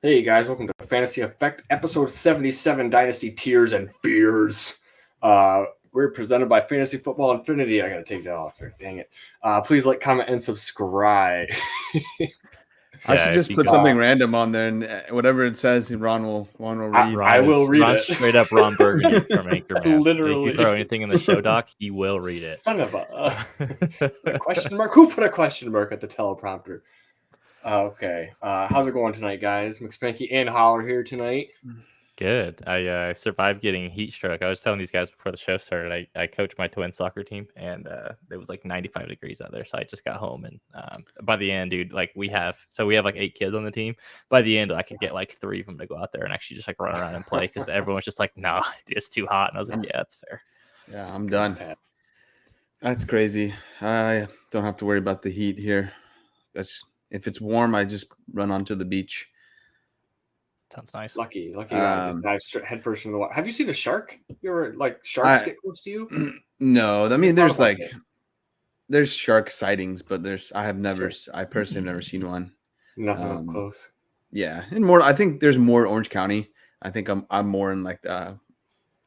Hey guys, welcome to Fantasy Effect, episode 77, Dynasty Tears and Fears. We're presented by Fantasy Football Infinity. I gotta take that off there. Dang it. Please like, comment, and subscribe. I should just put something random on there, and whatever it says, Ron will read. I will read Ron's it. Straight up Ron Burgundy from Anchorman. Literally. If you throw anything in the show doc, he will read it. Son of a question mark. Who put a question mark at the teleprompter? Okay. How's it going tonight, guys? McSpanky and Holler here tonight. Good. I survived getting heat stroke. I was telling these guys before the show started, I coached my twin soccer team, and it was like 95 degrees out there. So I just got home, and by the end, dude, like we have like 8 kids on the team. By the end, I could get like 3 of them to go out there and actually just like run around and play because everyone's just like, no, it's too hot. And I was like, yeah, that's fair. Yeah, I'm done. That's crazy. I don't have to worry about the heat here. If it's warm, I just run onto the beach. Sounds nice. Lucky. Just dive head first into the water. Have you seen a shark? You ever like sharks get close to you? No, I mean there's shark sightings, but I personally have never seen one. Nothing up close. Yeah, and more. I think there's more Orange County. I think I'm more in like I'm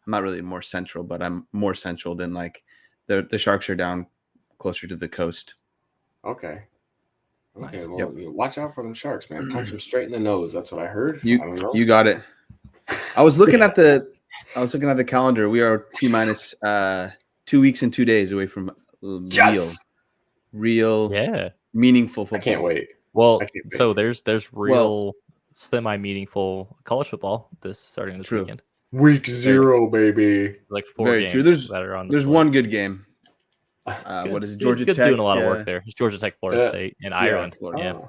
not really more central, but I'm more central than like the sharks are down closer to the coast. Okay. Well, watch out for them sharks, man. Punch them straight in the nose. That's what I heard. You got it. I was looking at the calendar. We are T-minus 2 weeks and 2 days away from real meaningful football. I can't wait. Well, so there's real semi-meaningful college football starting this weekend. Week 0, baby. Like 4 Very games true. that are on the slate. One good game. What is it? Georgia Tech doing a lot of work there. It's Georgia Tech, Florida State, and Ireland. Florida.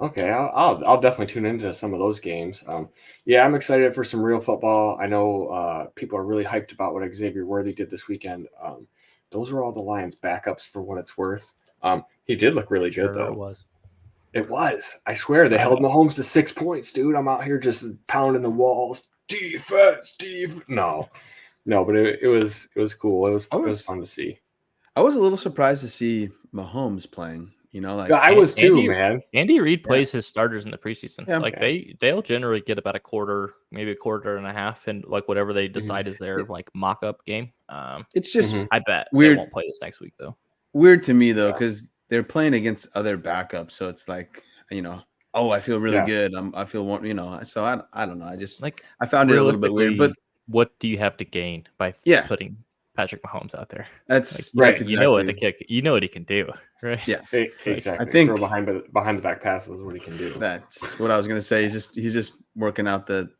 Okay. I'll definitely tune into some of those games. I'm excited for some real football. I know people are really hyped about what Xavier Worthy did this weekend. Those are all the Lions' backups for what it's worth. He did look really good though. It was. I swear they held Mahomes to 6 points, dude. I'm out here just pounding the walls. Defense. No, but it was cool. It was fun to see. I was a little surprised to see Mahomes playing. I was too, man. Andy Reid plays his starters in the preseason. Yeah. They'll generally get about a quarter, maybe a quarter and a half, and like whatever they decide is their like mock-up game. It's just I bet weird. They won't play this next week though. Weird to me though, because they're playing against other backups, so it's like I feel really good. I feel so I don't know. I found it a little bit weird, but. What do you have to gain by putting Patrick Mahomes out there? That's right. Exactly. You know what he can do, right? Yeah, exactly. I think throw behind the back passes is what he can do. That's what I was gonna say. He's just working out the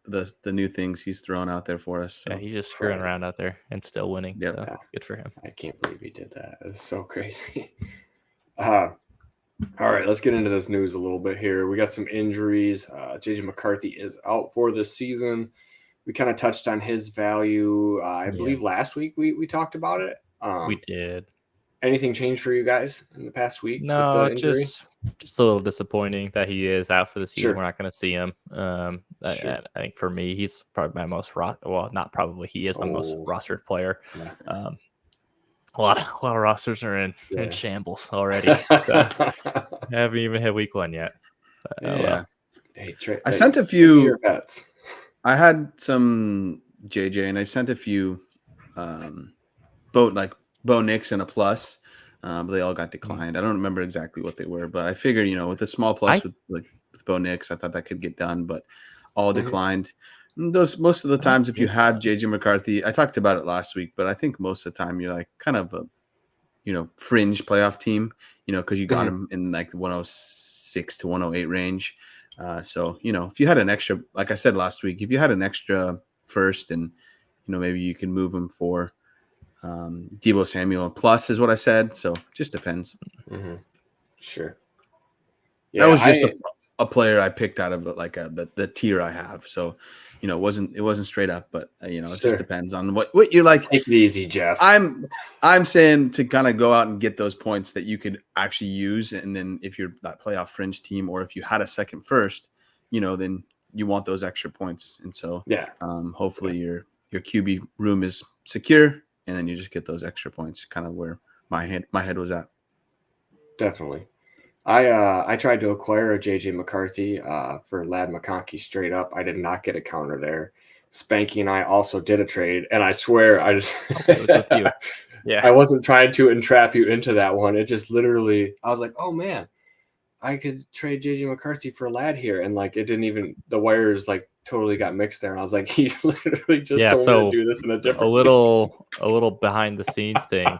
new things he's throwing out there for us. So. Yeah, he's just screwing around out there and still winning. Yep. So good for him. I can't believe he did that. It's so crazy. All right, let's get into this news a little bit here. We got some injuries. JJ McCarthy is out for this season. We kind of touched on his value. I believe last week we talked about it. We did. Anything changed for you guys in the past week? No, just a little disappointing that he is out for the season. Sure. We're not going to see him. I think for me, he's probably my most he is my most rostered player. Yeah. A lot of rosters are in shambles already. So I haven't even hit week 1 yet. I sent a few bets. I had some JJ, and I sent a few Bo Nix and a plus, but they all got declined. I don't remember exactly what they were, but I figured, with a small plus with Bo Nix, I thought that could get done, but all declined. Those most of the times, if you have JJ McCarthy, I talked about it last week, but I think most of the time you're like kind of a fringe playoff team, because you got him in like the 106 to 108 range. So, if you had an extra, like I said last week, if you had an extra first and, maybe you can move him for Deebo Samuel plus is what I said. So just depends. Mm-hmm. Sure. Yeah, that was just a player I picked out of the tier I have. So, it wasn't straight up, but it just depends on what you like. Take it easy, Jeff. I'm saying to kind of go out and get those points that you could actually use. And then if you're that playoff fringe team, or if you had a second first, then you want those extra points. And so, hopefully your QB room is secure, and then you just get those extra points, kind of where my head was at. Definitely. I tried to acquire a JJ McCarthy for Lad McConkey straight up. I did not get a counter there. Spanky and I also did a trade, and I swear I just Okay, it was with you. Yeah. I wasn't trying to entrap you into that one. It just literally I was like, oh man, I could trade JJ McCarthy for Lad here, and like it didn't even the wires like totally got mixed there, and I was like, he literally just told me to do this in a different a little behind the scenes thing.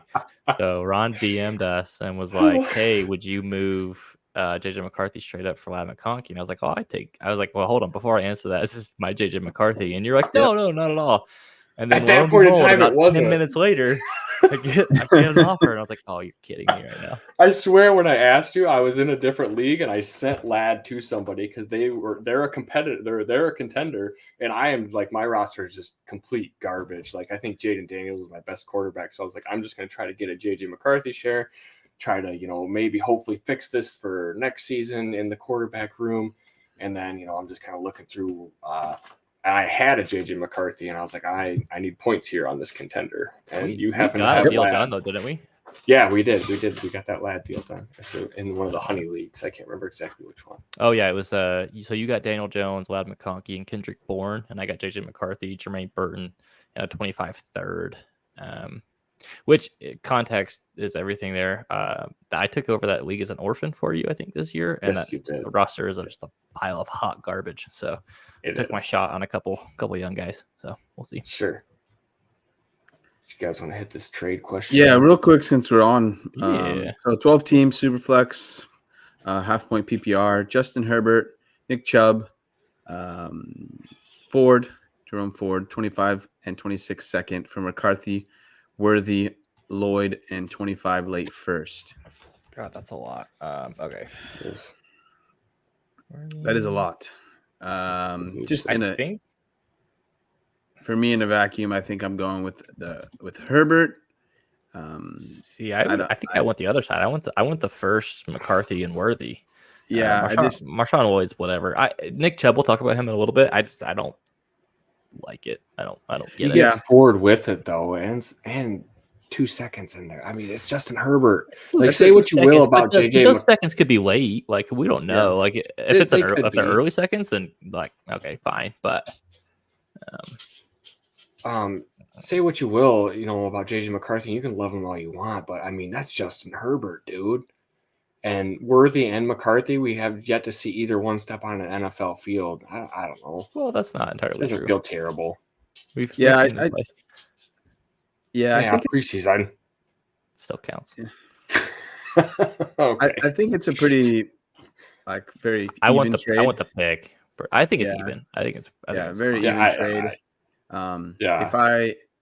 So Ron DM'd us and was like, "Hey, would you move JJ McCarthy straight up for Lad McConkey?" And I was like, I was like, well, hold on, before I answer that, this is my JJ McCarthy, and you're like, no, not at all. And then At that point in time, about it wasn't. 10 minutes later, I get an offer, and I was like, oh, you're kidding me right now. I swear when I asked you, I was in a different league and I sent Lad to somebody because they're a competitor, they're a contender, and I am like my roster is just complete garbage. Like I think Jaden Daniels is my best quarterback, so I was like, I'm just gonna try to get a JJ McCarthy share, try to maybe hopefully fix this for next season in the quarterback room, and then I'm just kind of looking through. And I had a JJ McCarthy, and I was like, I need points here on this contender. And you happen to have a deal Lad. done though, didn't we? Yeah, we did. We got that Lad deal done in one of the honey leagues. I can't remember exactly which one. Oh yeah, it was so you got Daniel Jones, Lad McConkey, and Kendrick Bourne, and I got JJ McCarthy, Jermaine Burton, and a 25 third. Which context is everything there. I took over that league as an orphan for you, I think, this year, and yes, the roster is just a pile of hot garbage. So I took my shot on a couple young guys. So we'll see. Sure. You guys want to hit this trade question? Yeah, real quick since we're on. Yeah. So 12 teams, Superflex, half point PPR, Justin Herbert, Nick Chubb, Jerome Ford, 25 and 26 second from McCarthy, Worthy, Lloyd, and 25 late first. God, that's a lot. Okay. Yes. That is a lot. For me in a vacuum, I think I'm going with Herbert. I think I want the other side. I want the first McCarthy and Worthy. Yeah, Marshawn Lloyd's whatever. Nick Chubb, we'll talk about him in a little bit. I don't like it. I don't get it. You get Ford with it though, and 2 seconds in there. I mean, it's Justin Herbert. Like, say what you will about JJ. Those seconds could be late. Like, we don't know. Yeah. Like, if they're early seconds, then like, okay, fine. But say what you will, about JJ McCarthy. You can love him all you want, but I mean, that's Justin Herbert, dude. And Worthy and McCarthy, we have yet to see either one step on an NFL field. I don't know. Well, that's not entirely true. It doesn't feel terrible. I think preseason still counts. Yeah. Okay. I think it's a pretty very. I want the pick. I think it's even. I think it's very even trade.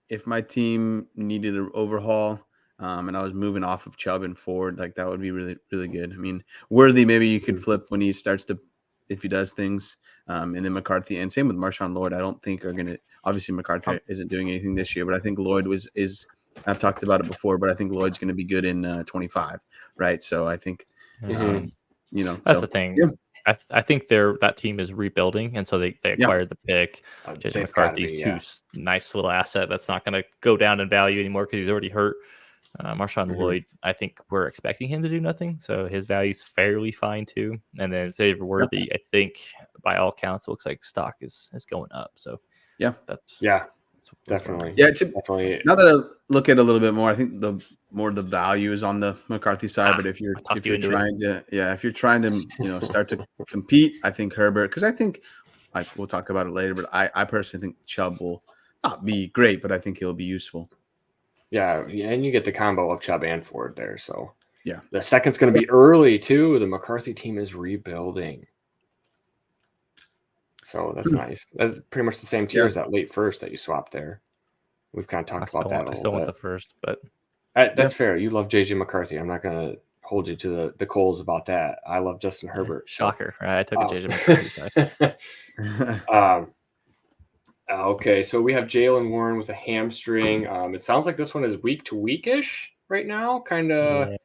If my team needed an overhaul, and I was moving off of Chubb and Ford, like that would be really, really good. I mean, Worthy, maybe you could flip when he starts to, if he does things, and then McCarthy, and same with Marshawn Lloyd. I don't think are going to. Obviously, McCarthy isn't doing anything this year, but I think Lloyd is. I've talked about it before, but I think Lloyd's going to be good in 25, right? So I think, that's the thing. Yeah. I think that team is rebuilding, and so they acquired the pick. JJ McCarthy's nice little asset that's not going to go down in value anymore because he's already hurt. Marshawn Lloyd, I think we're expecting him to do nothing, so his value's fairly fine too. And then Xavier Worthy, I think by all counts, looks like stock is going up. So that's definitely. Yeah, definitely. Now that I look at it a little bit more, I think the value is on the McCarthy side. But if you're trying to start to compete, I think Herbert, because I think we'll talk about it later. But I personally think Chubb will not be great, but I think he'll be useful. Yeah, and you get the combo of Chubb and Ford there. So yeah, the second's going to be early too. The McCarthy team is rebuilding. So that's nice. That's pretty much the same tier as that late first that you swapped there. We've kind of talked about that. I still want the first, but that's fair. You love JJ McCarthy. I'm not going to hold you to the coals about that. I love Justin Herbert. Shocker. Right? I took a JJ McCarthy side. Okay, so we have Jalen Warren with a hamstring. It sounds like this one is week to weekish right now. Kind of. Yeah.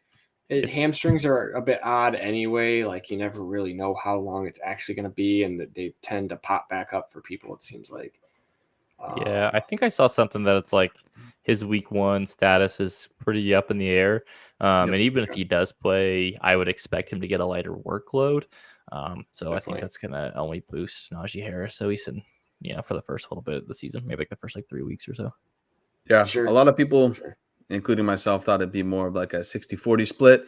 Hamstrings are a bit odd anyway. Like you never really know how long it's actually going to be, and that they tend to pop back up for people. It seems like. Yeah, I think I saw something that it's like his week 1 status is pretty up in the air. And even if he does play, I would expect him to get a lighter workload. So I think Definitely. that's gonna only boost Najee Harris. So he's in, for the first little bit of the season, maybe like the first like 3 weeks or so. Yeah, Sure. a lot of people, Sure. including myself, thought it'd be more of like a 60-40 split.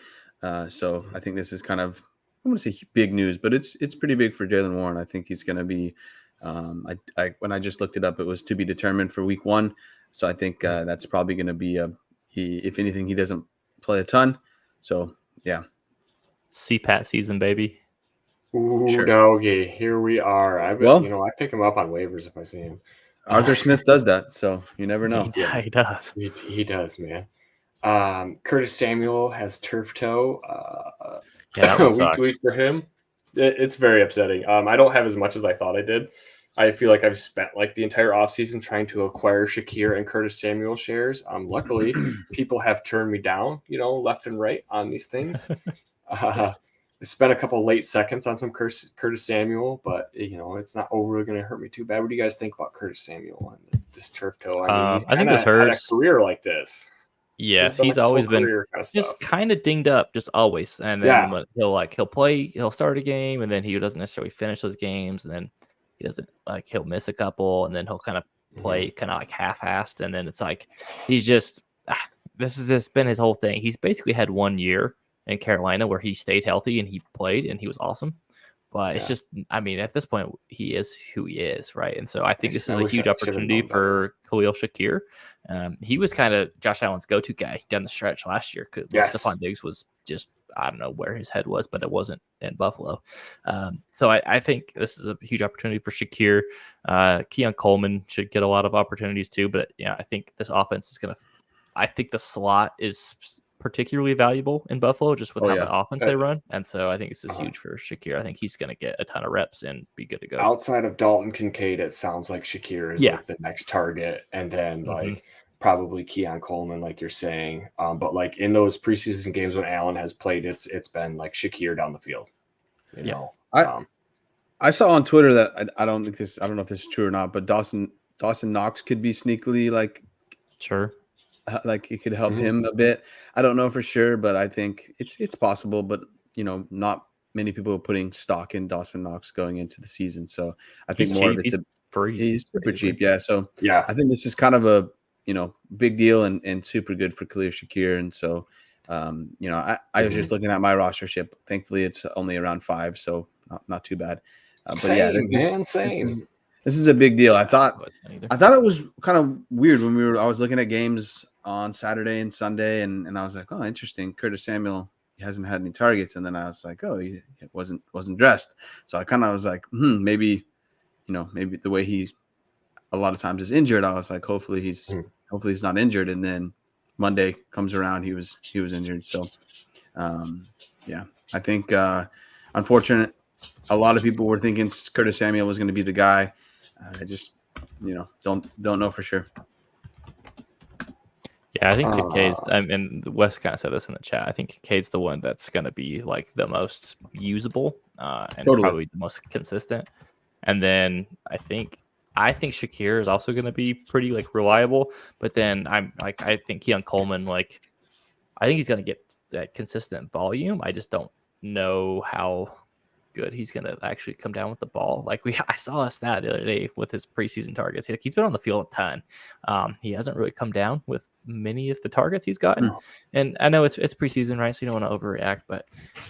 So I think this is kind of, I want to say big news, but it's pretty big for Jaylen Warren. I think he's going to be. When I just looked it up, it was to be determined for week 1. So I think that's probably going to be if anything, he doesn't play a ton. So yeah, CPAT season, baby. Ooh, Sure. doggy. Here we are. I pick him up on waivers if I see him. Arthur Smith does that, so you never know. Yeah, he does. He does, man. Curtis Samuel has turf toe. Yeah, that would week suck. to week for him. It's very upsetting. I don't have as much as I thought I did. I feel like I've spent like the entire offseason trying to acquire Shakir and Curtis Samuel shares. Luckily, people have turned me down, left and right on these things. Yes. I spent a couple late seconds on some Curtis Samuel, but it's not overly going to hurt me too bad. What do you guys think about Curtis Samuel and this turf toe? I mean, he's I think kind this of had a hurts. career like this. Yes, Been he's like his always whole been career kind of just stuff. kind of dinged up, just always. And then he'll play, he'll start a game, and then he doesn't necessarily finish those games, and then he doesn't he'll miss a couple, and then he'll kind of play kind of like half-assed, and then it's like he's just this has been his whole thing. He's basically had 1 year in Carolina where he stayed healthy and he played and he was awesome. But it's just, I mean, at this point, he is who he is, right? And so I think this is a huge opportunity for Khalil Shakir. He was kind of Josh Allen's go-to guy down the stretch last year. Because Stephon Diggs was just, I don't know where his head was, but it wasn't in Buffalo. So I think this is a huge opportunity for Shakir. Keon Coleman should get a lot of opportunities too. But yeah, I think this offense is going to, I think the slot is particularly valuable in Buffalo just with how the offense they run. And so I think this is huge for Shakir. I think he's going to get a ton of reps and be good to go. Outside of Dalton Kincaid, it sounds like Shakir is like the next target. And then like probably Keon Coleman, like you're saying. But like in those preseason games when Allen has played, it's been like Shakir down the field. You know? I saw on Twitter that I don't know if this is true or not, but Dawson Knox could be sneakily like like it could help him a bit. I don't know for sure, but I think it's possible. But not many people are putting stock in Dawson Knox going into the season. So I think more of it's free. He's super cheap, yeah. So I think this is kind of a big deal and super good for Khalil Shakir. And so I was just looking at my rostership. Thankfully, it's only around 5, so not too bad. But this is a big deal. I thought it was kind of weird when I was looking at games on Saturday and Sunday, and I was like, oh, interesting. Curtis Samuel, he hasn't had any targets, and then I was like, oh, he wasn't dressed. So I kind of was like, maybe the way he a lot of times is injured. I was like, hopefully he's not injured. And then Monday comes around, he was injured. So I think unfortunate. A lot of people were thinking Curtis Samuel was going to be the guy. I just, don't know for sure. Yeah, I think Kincaid's, and Wes kind of said this in the chat. I think Kincaid's the one that's going to be like the most usable and probably the most consistent. And then I think Shakir is also going to be pretty like reliable. But then I think Keon Coleman, I think he's going to get that consistent volume. I just don't know how good he's going to actually come down with the ball. I saw a stat the other day with his preseason targets. He's been on the field a ton. He hasn't really come down with many of the targets he's gotten. And I know it's preseason, right? So you don't want to overreact, but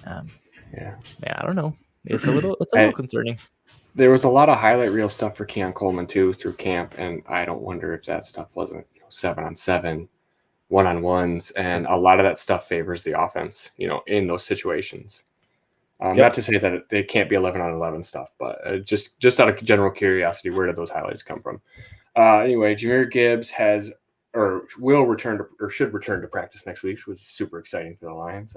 I don't know. It's a little concerning. There was a lot of highlight reel stuff for Keon Coleman too through camp, and I don't wonder if that stuff wasn't 7-on-7, 1-on-1s, and a lot of that stuff favors the offense, in those situations. Not to say that it can't be 11-on-11 stuff, but just out of general curiosity, where did those highlights come from? Anyway, Jahmyr Gibbs should return to practice next week, which is super exciting for the Lions.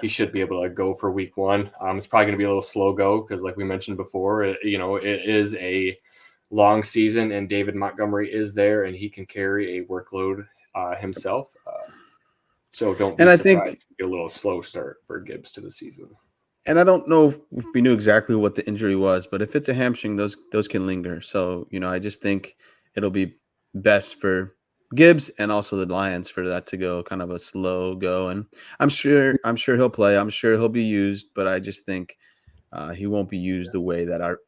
He should be able to go for week 1. It's probably going to be a little slow go because, like we mentioned before, it is a long season, and David Montgomery is there, and he can carry a workload himself. So don't be surprised. I think a little slow start for Gibbs to the season. And I don't know if we knew exactly what the injury was, but if it's a hamstring, those can linger. So I just think it'll be best for Gibbs and also the Lions for that to go kind of a slow go. And I'm sure he'll play. I'm sure he'll be used, but I just think he won't be used the way that our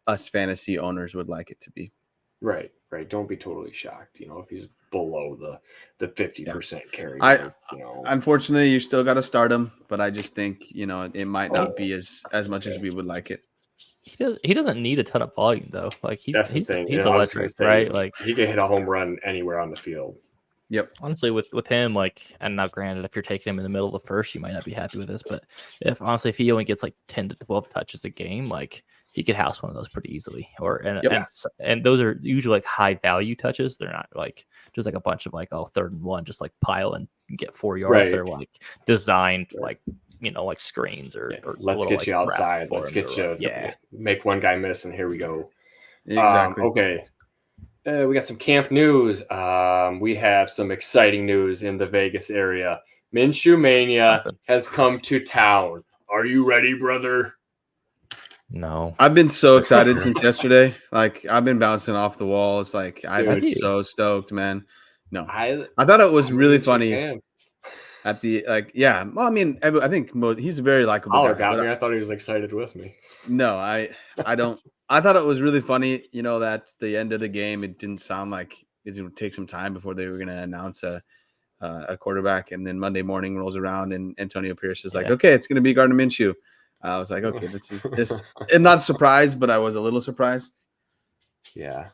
us fantasy owners would like it to be. Right. Don't be totally shocked. If he's below the 50% carry. Unfortunately, you still got to start him, but I just think it might not be as much as we would like it. He doesn't need a ton of volume though. Like he's electric, right? Like he can hit a home run anywhere on the field. Yep. Honestly, with him, and now granted, if you're taking him in the middle of the first, you might not be happy with this, but if he only gets like 10 to 12 touches a game, like he could house one of those pretty easily. And those are usually like high value touches. They're not like just like a bunch of like 3rd and 1, just like pile and get 4 yards. Right. They're like designed like screens or let's get you outside. Let's get you make one guy miss, and here we go. Exactly. Okay. We got some camp news. We have some exciting news in the Vegas area. Minshew Mania has come to town. Are you ready, brother? No. I've been so excited since yesterday. Like, I've been bouncing off the walls. Like, I've been so stoked, man. No. I thought it was really funny. At the well, I mean, I think he's a very likable guy. I thought he was excited with me. No, I don't. I thought it was really funny. That the end of the game, it didn't sound like it would take some time before they were going to announce a quarterback, and then Monday morning rolls around and Antonio Pierce is like, okay, it's going to be Gardner Minshew. I was like, okay, this, and not surprised, but I was a little surprised. Yeah.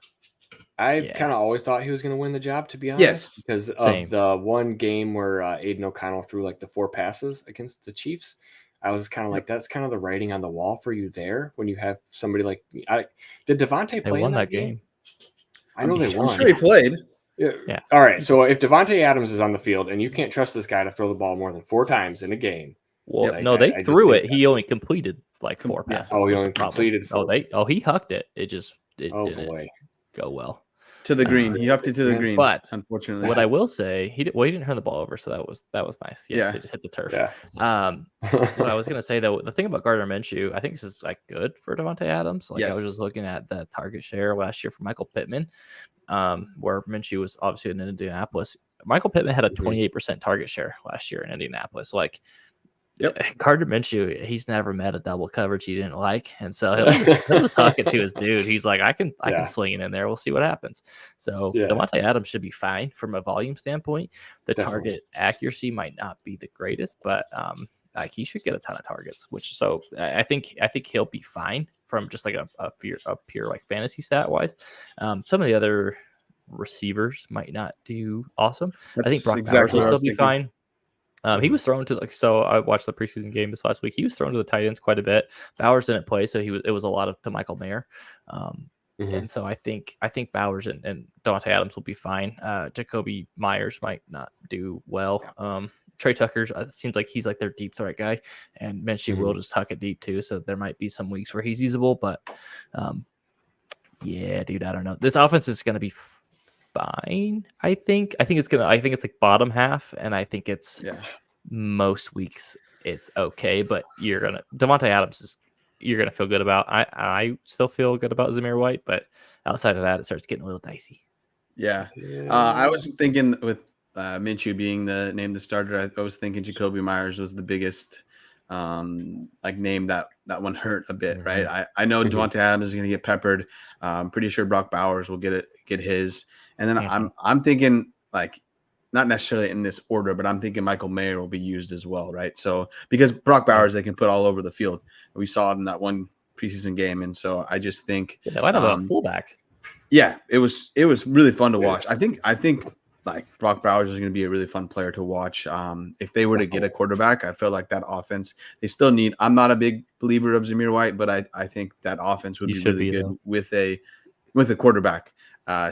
I've kind of always thought he was going to win the job, to be honest. Yes. Because of the one game where Aiden O'Connell threw like the 4 passes against the Chiefs. I was kind of like, that's kind of the writing on the wall for you there when you have somebody like did Devontae play in that game? I know they won. I'm sure he played. Yeah. All right. So if Devontae Adams is on the field and you can't trust this guy to throw the ball more than 4 times in a game. Well, no, they threw it. He only completed like 4 passes. Oh, he only completed 4. He hucked it. It didn't go well. To the green. He hucked it to the green. But unfortunately, what I will say, he didn't turn the ball over, so that was nice. Yes, he just hit the turf. Yeah. What I was gonna say though, the thing about Gardner Minshew, I think this is like good for Davante Adams. Like I was just looking at the target share last year for Michael Pittman, where Minshew was obviously in Indianapolis. Michael Pittman had a 28% target share last year in Indianapolis. Like, Gardner Minshew, he's never met a double coverage he didn't like, and so he'll just huck it to his dude. He's like, I can sling it in there. We'll see what happens. So Davante Adams should be fine from a volume standpoint. The target accuracy might not be the greatest, but like he should get a ton of targets. I think he'll be fine from just like a pure like fantasy stat wise. Some of the other receivers might not do awesome. I think Brock Bowers will still be fine. He was thrown to so I watched the preseason game this last week. He was thrown to the tight ends quite a bit. Bowers didn't play, so it was a lot to Michael Mayer. And so I think Bowers and Davante Adams will be fine. Jacoby Myers might not do well. Trey Tucker seems like he's like their deep threat guy, and Minshew will just huck it deep too. So there might be some weeks where he's usable, but dude, I don't know. This offense is going to be fine. I think it's like bottom half, and I think it's most weeks it's okay, but Davante Adams you're gonna feel good about. I still feel good about Zamir White, but outside of that, it starts getting a little dicey. I was thinking with Minshew being the starter, I was thinking Jacoby Myers was the biggest name that one hurt a bit, right? I know Davante Adams is gonna get peppered. I'm pretty sure Brock Bowers will get his. And then I'm thinking like not necessarily in this order, but I'm thinking Michael Mayer will be used as well, right? So because Brock Bowers they can put all over the field. We saw it in that one preseason game, and so I just think why not a fullback? Yeah, it was really fun to watch. I think like Brock Bowers is going to be a really fun player to watch. If they were to get a quarterback, I feel like that offense they still need. I'm not a big believer of Zamir White, but I think that offense would be really good with a quarterback.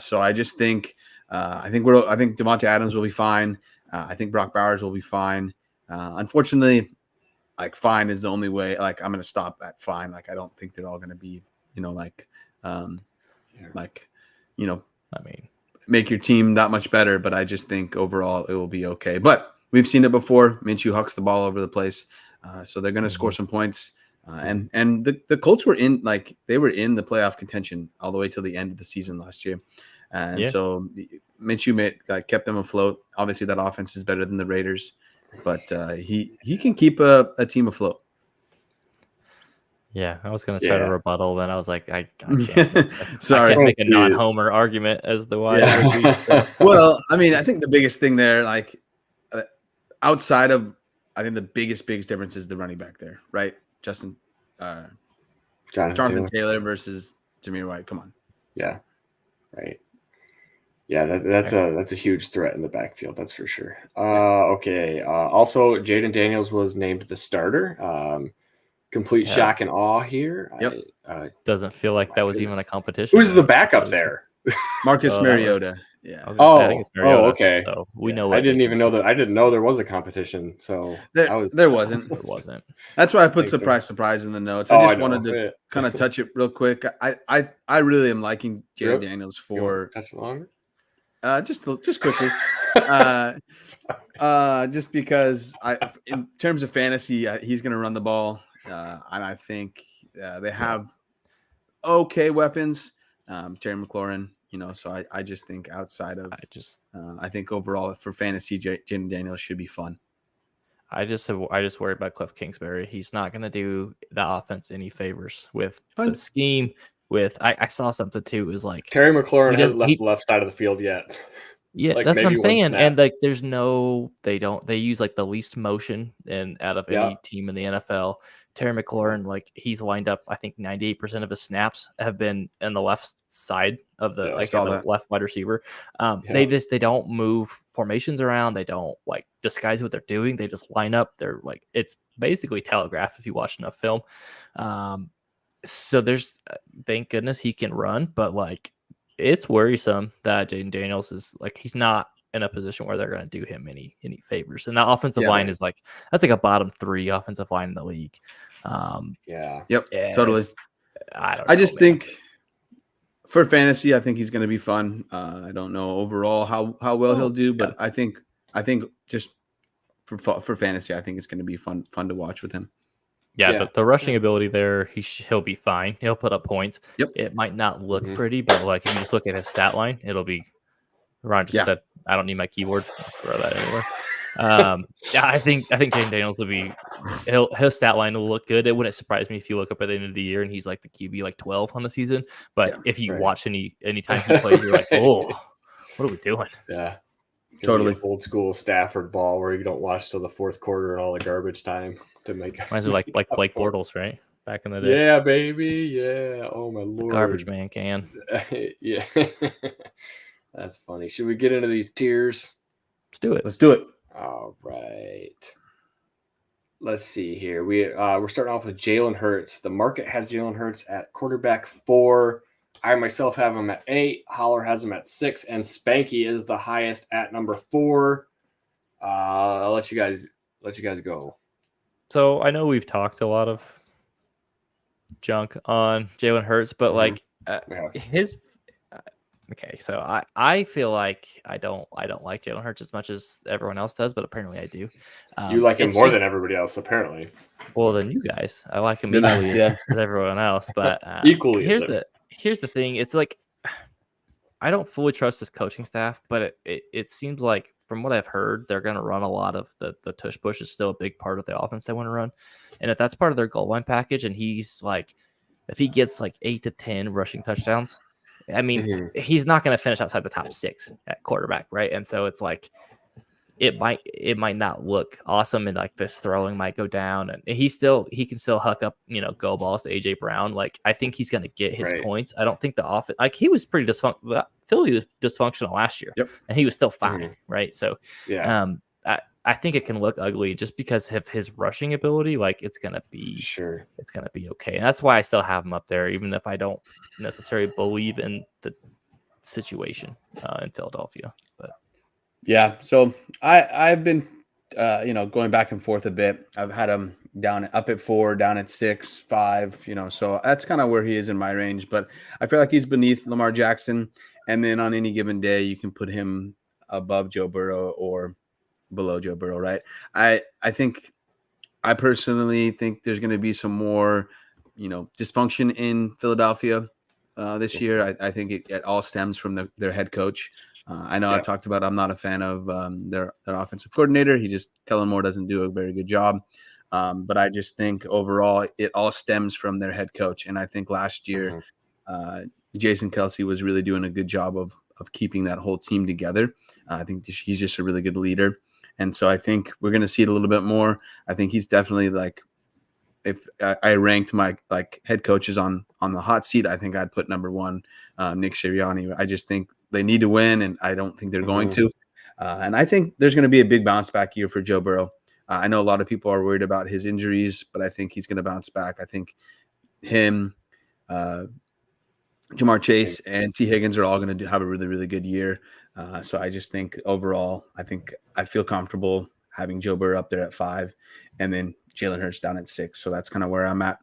So I just think I think Davante Adams will be fine. I think Brock Bowers will be fine. Unfortunately, like fine is the only way. Like I'm going to stop at fine. Like I don't think they're all going to be make your team that much better. But I just think overall it will be okay. But we've seen it before. Minshew hucks the ball over the place, so they're going to score some points. And the Colts were in the playoff contention all the way till the end of the season last year. And so Minshew kept them afloat. Obviously, that offense is better than the Raiders, but he can keep a team afloat. Yeah, I was going to try to rebuttal, then I was like, I can't. Sorry, I can't make a non-homer argument as to why it would be. So. Well, I mean, I think the biggest thing there, like outside of, I think the biggest difference is the running back there, right? Jonathan Taylor versus Zamir White. Come on. Yeah, right. Yeah, that's a huge threat in the backfield. That's for sure. Okay. Also, Jaden Daniels was named the starter. Complete shock and awe here. Yep. Doesn't feel like that was even a competition. Who's the backup there? Marcus Mariota. Yeah. I think it's Mariota, okay. So we know. I didn't even know that. I didn't know there was a competition. So there wasn't. There wasn't. That's why I put surprise in the notes. I just wanted to kind of touch it real quick. I really am liking Jaden Daniels for touch it longer. Just quickly. Just because in terms of fantasy, he's going to run the ball, and I think they have okay weapons. Terry McLaurin, so I just think outside of I think overall for fantasy, Jaden Daniels should be fun. I just worry about Cliff Kingsbury. He's not going to do the offense any favors with the scheme. I saw something too. Is like Terry McLaurin hasn't left the left side of the field yet. Yeah, like that's what I'm saying. And like, they use like the least motion out of any team in the NFL. Terry McLaurin, like he's lined up, I think 98% of his snaps have been in the left side of the the left wide receiver. They don't move formations around. They don't like disguise what they're doing. They just line up. They're like, it's basically telegraphed if you watch enough film. So there's, thank goodness he can run, but like, it's worrisome that Jaden Daniels is like, he's not in a position where they're going to do him any favors. And that offensive line is like, that's like a bottom 3 offensive line in the league. Totally. I just think for fantasy, I think he's going to be fun. I don't know overall how well he'll do, but I think just for fantasy, I think it's going to be fun to watch with him. Yeah, the rushing ability there, he'll be fine. He'll put up points. It might not look pretty, but like if you just look at his stat line, it'll be. Ron just said, "I don't need my keyboard." Let's throw that anywhere. I think Jaden Daniels will be. His stat line will look good. It wouldn't surprise me if you look up at the end of the year and he's like the QB like 12 on the season. But if you watch any time he plays, you're like, oh, what are we doing? Yeah. Totally old school Stafford ball where you don't watch till the fourth quarter and all the garbage time to make. Reminds me like Blake Bortles, right? Back in the day. Yeah, baby. Yeah. Oh my lord. The garbage man can. Yeah. That's funny. Should we get into these tiers? Let's do it. All right. Let's see here. We're starting off with Jalen Hurts. The market has Jalen Hurts at quarterback 4. I myself have him at 8. Holler has him at 6, and Spanky is the highest at number 4. I'll let you guys go. So I know we've talked a lot of junk on Jalen Hurts, but like his. Okay, so I feel like I don't like Jalen Hurts as much as everyone else does, but apparently I do. You like him more than everybody else, apparently. Well, than you guys. I like him equally as everyone else, but equally. Here's the thing. It's like I don't fully trust his coaching staff, but it seems like from what I've heard, they're going to run a lot of the tush push is still a big part of the offense they want to run, and if that's part of their goal line package, and he's like, if he gets like 8 to 10 rushing touchdowns. I mean, he's not going to finish outside the top 6 at quarterback, right? And so it's like it might not look awesome, and like this throwing might go down, and he can still huck up go balls to AJ Brown. Like I think he's going to get his points. I don't think the offense he was pretty dysfunctional. Philly was dysfunctional last year, and he was still fine, right? So I think it can look ugly just because of his rushing ability. Like it's going to be it's going to be okay, and that's why I still have him up there, even if I don't necessarily believe in the situation in Philadelphia. But so I've been going back and forth a bit. I've had him up at 4, down at 6, 5, so that's kind of where he is in my range, but I feel like he's beneath Lamar Jackson, and then on any given day you can put him above Joe Burrow or below Joe Burrow, right? I personally think there's going to be some more dysfunction in Philadelphia. this year. I think it all stems from their head coach. I know I've talked about I'm not a fan of their offensive coordinator. Kellen Moore doesn't do a very good job. But I just think overall it all stems from their head coach. And I think last year Jason Kelce was really doing a good job of keeping that whole team together. I think he's just a really good leader. And so I think we're going to see it a little bit more. I think he's definitely like, if I ranked my like head coaches on the hot seat, I think I'd put number one, Nick Sirianni. I just think they need to win, and I don't think they're going to. And I think there's going to be a big bounce back year for Joe Burrow. I know a lot of people are worried about his injuries, but I think he's going to bounce back. I think him, Jamar Chase, and T. Higgins are all going to have a really, really good year. So I just think overall, I feel comfortable having Joe Burrow up there at 5, and then Jalen Hurts down at 6. So that's kind of where I'm at.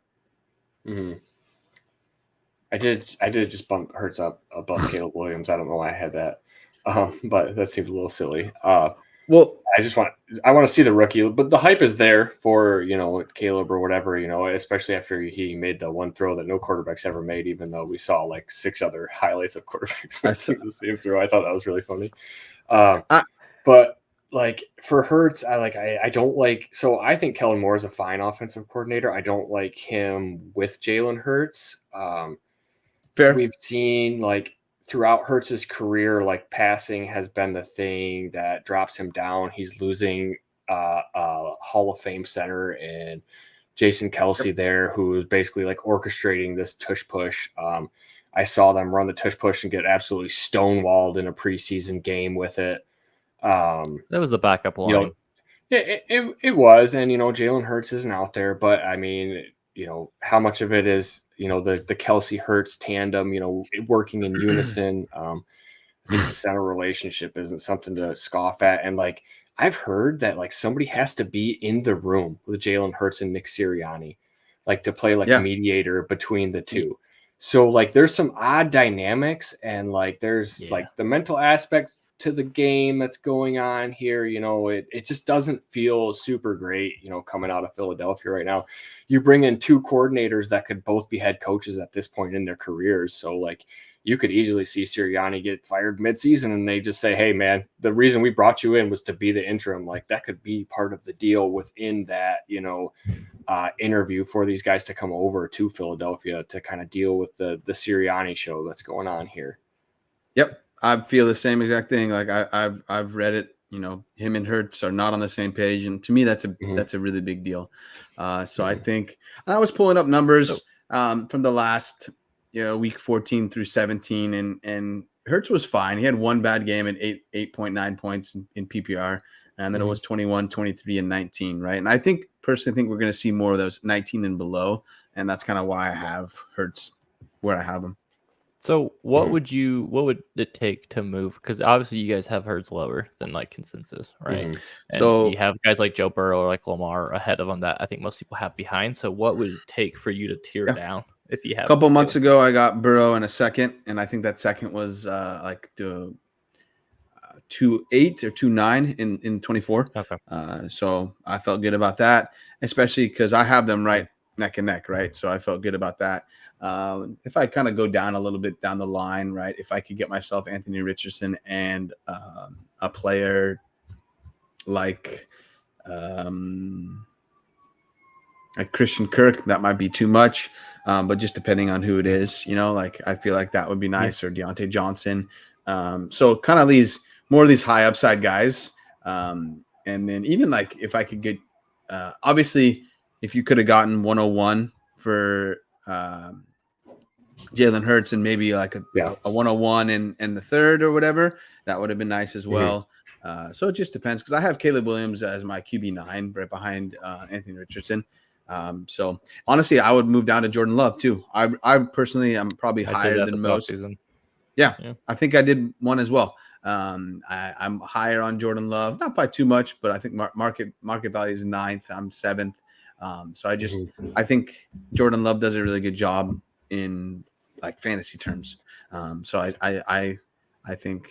I did just bump Hurts up above Caleb Williams. I don't know why I had that, but that seems a little silly. Well, I want to see the rookie, but the hype is there for, Caleb or whatever, especially after he made the one throw that no quarterback's ever made, even though we saw like 6 other highlights of quarterbacks making the same throw. I thought that was really funny. But like for Hurts, I don't like. So I think Kellen Moore is a fine offensive coordinator. I don't like him with Jalen Hurts. Fair. We've seen like throughout Hurts's career, like passing has been the thing that drops him down. He's losing a Hall of Fame center and Jason Kelce there, who is basically like orchestrating this tush push. I saw them run the tush push and get absolutely stonewalled in a preseason game with it. That was the backup line. It was, and Jalen Hurts isn't out there, but I mean, how much of it is the Kelce Hurts tandem, working in unison. I think the center relationship isn't something to scoff at, and like I've heard that like somebody has to be in the room with Jalen Hurts and Nick Sirianni, like to play like mediator between the two. So like there's some odd dynamics, and like there's like the mental aspect to the game that's going on here. It just doesn't feel super great, coming out of Philadelphia right now. You bring in 2 coordinators that could both be head coaches at this point in their careers. So like you could easily see Sirianni get fired midseason and they just say, hey man, the reason we brought you in was to be the interim. Like that could be part of the deal within that, interview for these guys to come over to Philadelphia to kind of deal with the Sirianni show that's going on here. Yep. I feel the same exact thing. Like I've read it, him and Hurts are not on the same page. And to me, that's a really big deal. So I think I was pulling up numbers from the last, week 14 through 17, and Hurts was fine. He had one bad game at 8.9 points in PPR. And then it was 21, 23, and 19. Right. And I personally think we're going to see more of those 19 and below. And that's kind of why I have Hurts where I have him. So what would it take to move? Because obviously you guys have Hurts lower than like consensus, right? And so you have guys like Joe Burrow or like Lamar ahead of them that I think most people have behind. So what would it take for you to tear down if you have? A couple months ago, I got Burrow in a second, and I think that second was like the 2.8 or 2.9 in 24. Okay. So I felt good about that, especially because I have them right neck and neck, right? So I felt good about that. If I kind of go down a little bit down the line, right, if I could get myself Anthony Richardson and a player like Christian Kirk, that might be too much, but just depending on who it is, like I feel like that would be nice, or Deontay Johnson. So kind of more of these high upside guys, and then even like if I could get obviously if you could have gotten 101 for Jalen Hurts and maybe like a 101 and the third or whatever, that would have been nice as well. So it just depends, because I have Caleb Williams as my QB9 right behind Anthony Richardson. So honestly, I would move down to Jordan Love too. I personally am probably higher than most. Yeah, I think I did one as well. I'm higher on Jordan Love, not by too much, but I think market value is 9th. I'm 7th. So I think Jordan Love does a really good job in like fantasy terms. So I think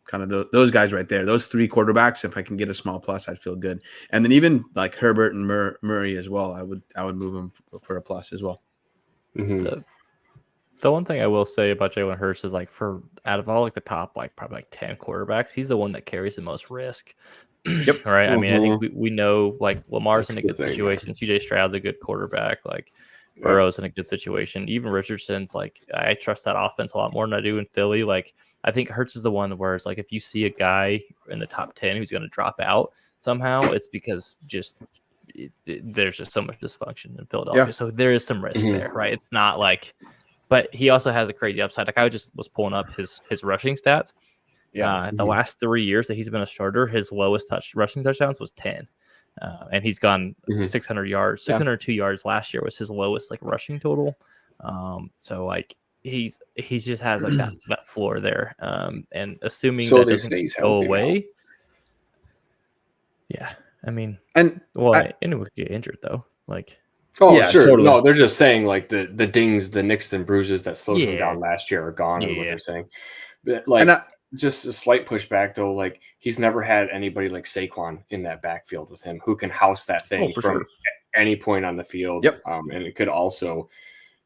kind of those guys right there, those 3 quarterbacks, if I can get a small plus, I'd feel good. And then even like Herbert and Murray as well, I would move them for a plus as well. The one thing I will say about Jalen Hurts is like for out of all like the top like probably like 10 quarterbacks, he's the one that carries the most risk. Yep. Right. I mean, I think Mhm. we know like Lamar's That's in a the good thing, man. situation. CJ Stroud's a good quarterback. Like Yep. Burrow's in a good situation. Even Richardson's like I trust that offense a lot more than I do in Philly. Like I think Hurts is the one where it's like if you see a guy in the top 10 who's going to drop out somehow, it's because there's just so much dysfunction in Philadelphia. Yeah. So there is some risk Mhm. there, right? It's not like, but he also has a crazy upside. Like I just was pulling up his rushing stats. Yeah. The last 3 years that he's been a starter, his lowest rushing touchdowns was 10. And he's gone Mhm. 600 yards. Yeah. 602 yards last year was his lowest like rushing total. So like he's just has like that floor there. And assuming So that they doesn't say he's go healthy now. away. Yeah. I mean, And well, anyone could get injured though. Like Oh, Yeah, sure. totally. No, they're just saying like the dings, the nicks and bruises that slowed him Yeah. down last year are gone, is what Yeah. they're saying. But like And just a slight pushback though, like he's never had anybody like Saquon in that backfield with him who can house that thing for from sure. any point on the field. Yep. And it could also,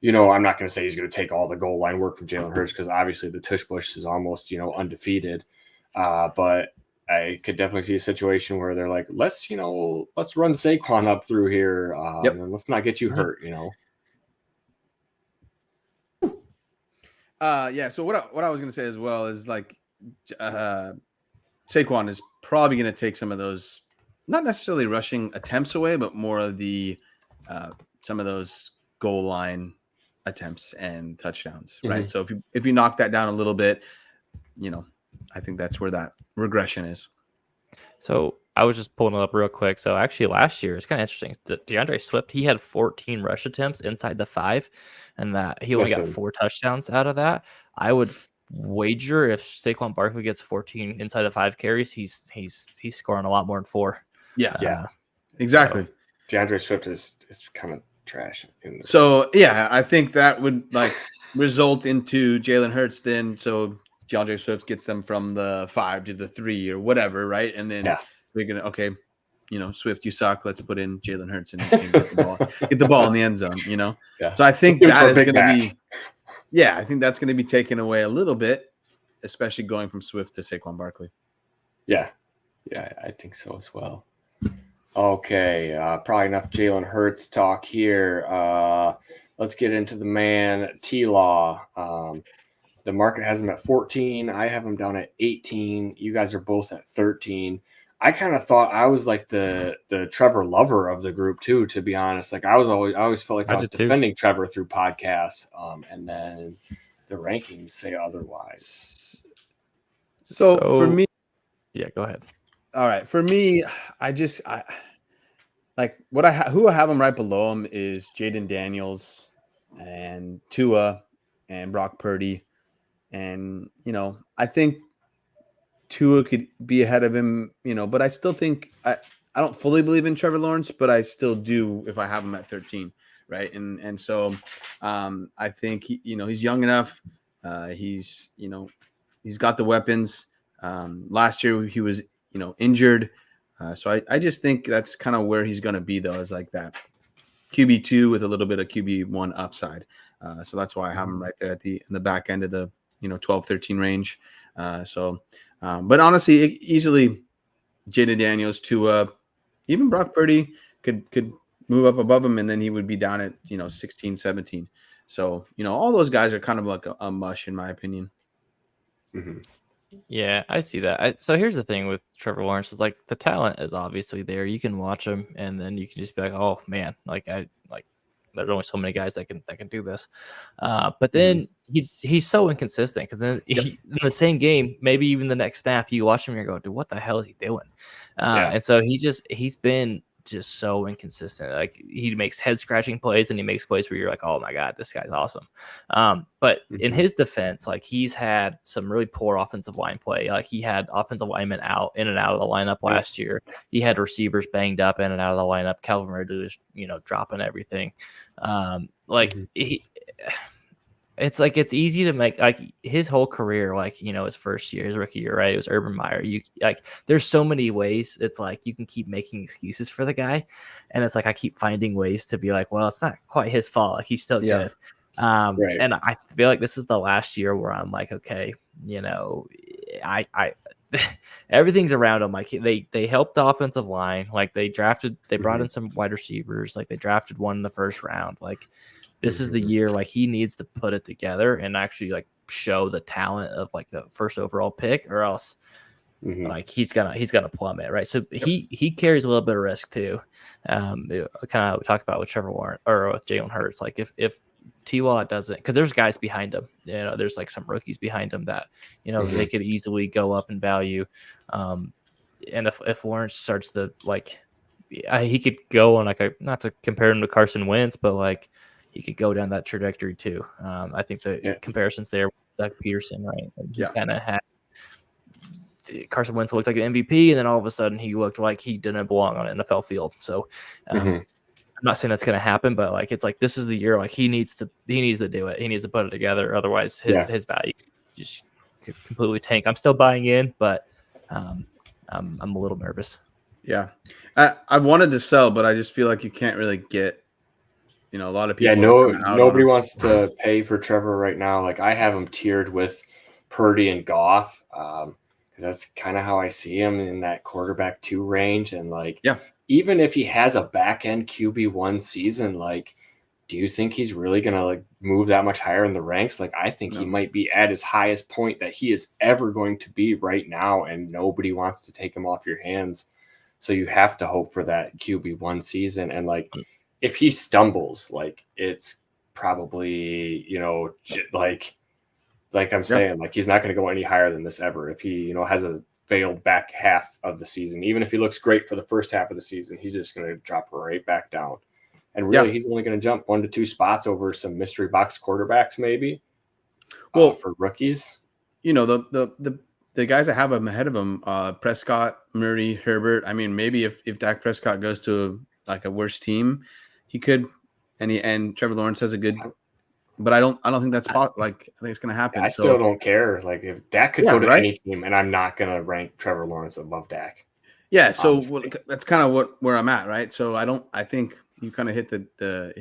you know, I'm not going to say he's going to take all the goal line work from Jalen Hurts because obviously the tush push is almost, you know, undefeated. But I could definitely see a situation where they're like, let's run Saquon up through here, and let's not get you hurt, you know. Yeah. So what I was gonna say as well is like, Saquon is probably gonna take some of those, not necessarily rushing attempts away, but more of the some of those goal line attempts and touchdowns, right? So if you knock that down a little bit, you know, I think that's where that regression is. So I was just pulling it up real quick. So actually, last year it's kind of interesting. DeAndre Swift, he had 14 rush attempts inside the 5, and that he only got 4 touchdowns out of that. I would wager if Saquon Barkley gets 14 inside the 5 carries, he's scoring a lot more than 4. Yeah, exactly. So DeAndre Swift is kind of trash. So yeah, I think that would like result into Jalen Hurts then. So DeAndre Swift gets them from the 5 to the 3 or whatever, right? And then they're gonna you know, Swift, you suck. Let's put in Jalen Hurts and get the ball in the end zone. You know, so I think that is gonna be, I think that's gonna be taken away a little bit, especially going from Swift to Saquon Barkley. Yeah, I think so as well. Okay, probably enough Jalen Hurts talk here. Let's get into the man T-Law. The market has him at 14. I have him down at 18. You guys are both at 13. I kind of thought I was like the Trevor lover of the group too, to be honest. Like I always felt like I was defending Trevor through podcasts, and then the rankings say otherwise. So for me, go ahead. All right, for me, I like who I have him right below him is Jaden Daniels and Tua and Brock Purdy. And, you know, I think Tua could be ahead of him, you know, but I still think I don't fully believe in Trevor Lawrence, but I still do if I have him at 13, right? And so I think he's young enough. He's got the weapons. Last year he was, injured. So I just think that's kind of where he's going to be, though, is like that QB2 with a little bit of QB1 upside. So that's why I have him right there in the back end of the 12, 13 range. But honestly, easily Jaden Daniels to even Brock Purdy could move up above him, and then he would be down at 16, 17. So all those guys are kind of like a mush in my opinion. Mm-hmm. Yeah, I see that. So here's the thing with Trevor Lawrence is like the talent is obviously there. You can watch him, and then you can just be like, oh man, there's only so many guys that can do this. But then he's so inconsistent because then in the same game, maybe even the next snap, you watch him and you go, dude, what the hell is he doing? And so he's been just so inconsistent. Like he makes head scratching plays and he makes plays where you're like, oh my God, this guy's awesome. But in his defense, like he's had some really poor offensive line play. Like he had offensive linemen in and out of the lineup last year. He had receivers banged up in and out of the lineup. Calvin Ridley was, dropping everything. It's like it's easy to make like his whole career, like his first year, his rookie year, right? It was Urban Meyer. You like there's so many ways. It's like you can keep making excuses for the guy, and it's like I keep finding ways to be like, well, it's not quite his fault. Like he's still good. Right. And I feel like this is the last year where I'm like, okay, you know, I everything's around him. Like they helped the offensive line. Like they brought in some wide receivers. Like they drafted one in the first round. Like this is the year like he needs to put it together and actually like show the talent of like the first overall pick, or else like he's gonna plummet, right? So he carries a little bit of risk too. Kind of talk about with Trevor Lawrence or with Jalen Hurts. Like if T-Law doesn't, because there's guys behind him, you know, there's like some rookies behind him that, you know, they could easily go up in value. And if Lawrence starts to like, he could go on like not to compare him to Carson Wentz, but like he could go down that trajectory too. I think the comparisons there, Doug Peterson, right? He kind of had Carson Wentz looked like an MVP, and then all of a sudden he looked like he didn't belong on an NFL field. So I'm not saying that's going to happen, but like it's like this is the year like he needs to do it. He needs to put it together. Otherwise, his value just could completely tank. I'm still buying in, but I'm a little nervous. Yeah, I wanted to sell, but I just feel like you can't really get, you know, a lot of people. Yeah, nobody wants to pay for Trevor right now. Like I have him tiered with Purdy and Goff. That's kind of how I see him in that quarterback 2 range. And like, even if he has a back end QB1 season, like, do you think he's really going to like move that much higher in the ranks? Like, I think he might be at his highest point that he is ever going to be right now. And nobody wants to take him off your hands. So you have to hope for that QB1 season. And like, if he stumbles, like it's probably, you know, like I'm saying, like he's not going to go any higher than this ever. If he, you know, has a failed back half of the season, even if he looks great for the first half of the season, he's just going to drop right back down. And really, he's only going to jump 1 to 2 spots over some mystery box quarterbacks, maybe. Well, for rookies, you know, the guys that have him ahead of him, Prescott, Murray, Herbert. I mean, maybe if Dak Prescott goes to like a worse team, he could, and Trevor Lawrence has a good. But I don't think that's like I think it's going to happen. I still don't care. Like if Dak could go to any team, and I'm not going to rank Trevor Lawrence above Dak. Yeah, so that's kind of where I'm at, right? So I think you kind of hit the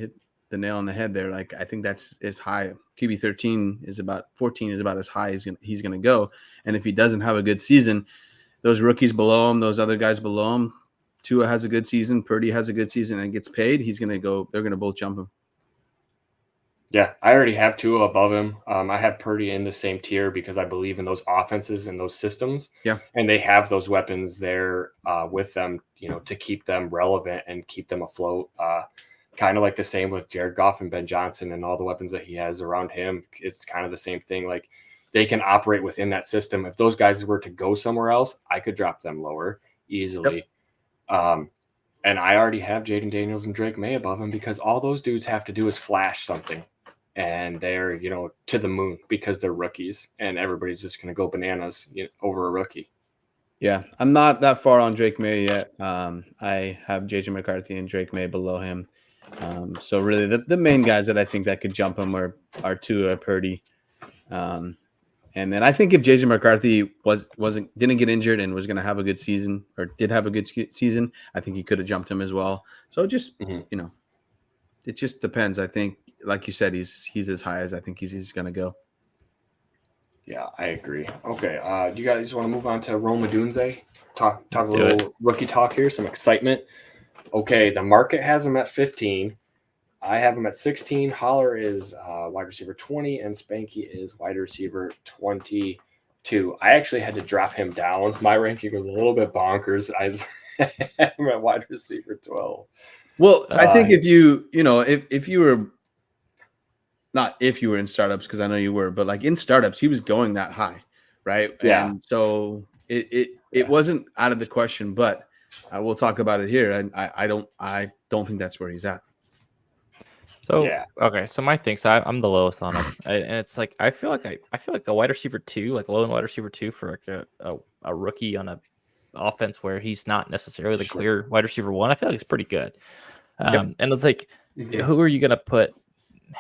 nail on the head there. Like I think that's as high. QB 13 is about 14 is about as high as he's going to go. And if he doesn't have a good season, those rookies below him, those other guys below him, Tua has a good season, Purdy has a good season, and gets paid. He's going to go. They're going to both jump him. Yeah, I already have Tua above him. I have Purdy in the same tier because I believe in those offenses and those systems. Yeah, and they have those weapons there with them, you know, to keep them relevant and keep them afloat. Kind of like the same with Jared Goff and Ben Johnson and all the weapons that he has around him. It's kind of the same thing. Like they can operate within that system. If those guys were to go somewhere else, I could drop them lower easily. Yep. And I already have Jaden Daniels and Drake May above him because all those dudes have to do is flash something. And they're, you know, to the moon because they're rookies and everybody's just going to go bananas over a rookie. Yeah, I'm not that far on Drake May yet. I have JJ McCarthy and Drake May below him. So really the main guys that I think that could jump him are Tua, Purdy. And then I think if JJ McCarthy didn't get injured and was going to have a good season or did have a good season, I think he could have jumped him as well. So just, you know, it just depends. I think, like you said, he's as high as I think he's going to go. Yeah, I agree. Okay, do you guys want to move on to Rome Odunze? Talk a little rookie talk here, some excitement. Okay, the market has him at 15. I have him at 16. Holler is wide receiver 20, and Spanky is wide receiver 22. I actually had to drop him down. My ranking was a little bit bonkers. I had him at wide receiver 12. Well, I think if you were not if you were in startups, because I know you were, but like in startups, he was going that high, right? Yeah. And so it wasn't out of the question, but we'll talk about it here. And I don't think that's where he's at. So okay, so my thing, so I'm the lowest on him, and it's like I feel like a wide receiver 2, like low end wide receiver 2 for like a rookie on a offense where he's not necessarily the clear wide receiver 1. I feel like it's pretty good. And it's like, who are you gonna put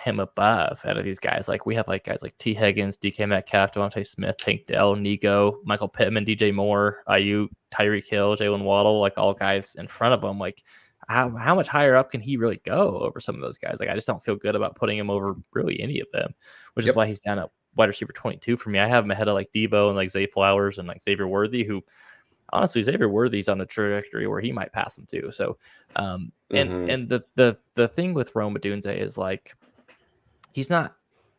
him above out of these guys? Like we have like guys like T. Higgins, DK Metcalf, Devontae Smith, Tank Dell, Nico, Michael Pittman, DJ Moore, IU, Tyreek Hill, Jalen Waddle, like all guys in front of him. Like how much higher up can he really go over some of those guys? Like, I just don't feel good about putting him over really any of them, which is why he's down at wide receiver 22 for me. I have him ahead of like Debo and like Zay Flowers and like Xavier Worthy, who honestly, Xavier Worthy's on the trajectory where he might pass him too. So, and the thing with Rome Odunze is like, he's not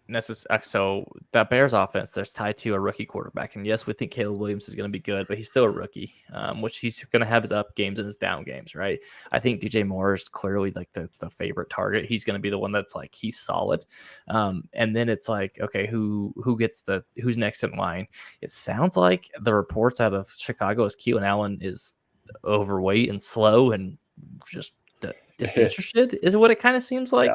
necessarily, so that Bears offense that's tied to a rookie quarterback. And yes, we think Caleb Williams is going to be good, but he's still a rookie, which he's going to have his up games and his down games, right? I think DJ Moore is clearly like the favorite target. He's going to be the one that's like, he's solid. And then it's like, okay, who's next in line? It sounds like the reports out of Chicago is Keelan Allen is overweight and slow and just disinterested is what it kind of seems like.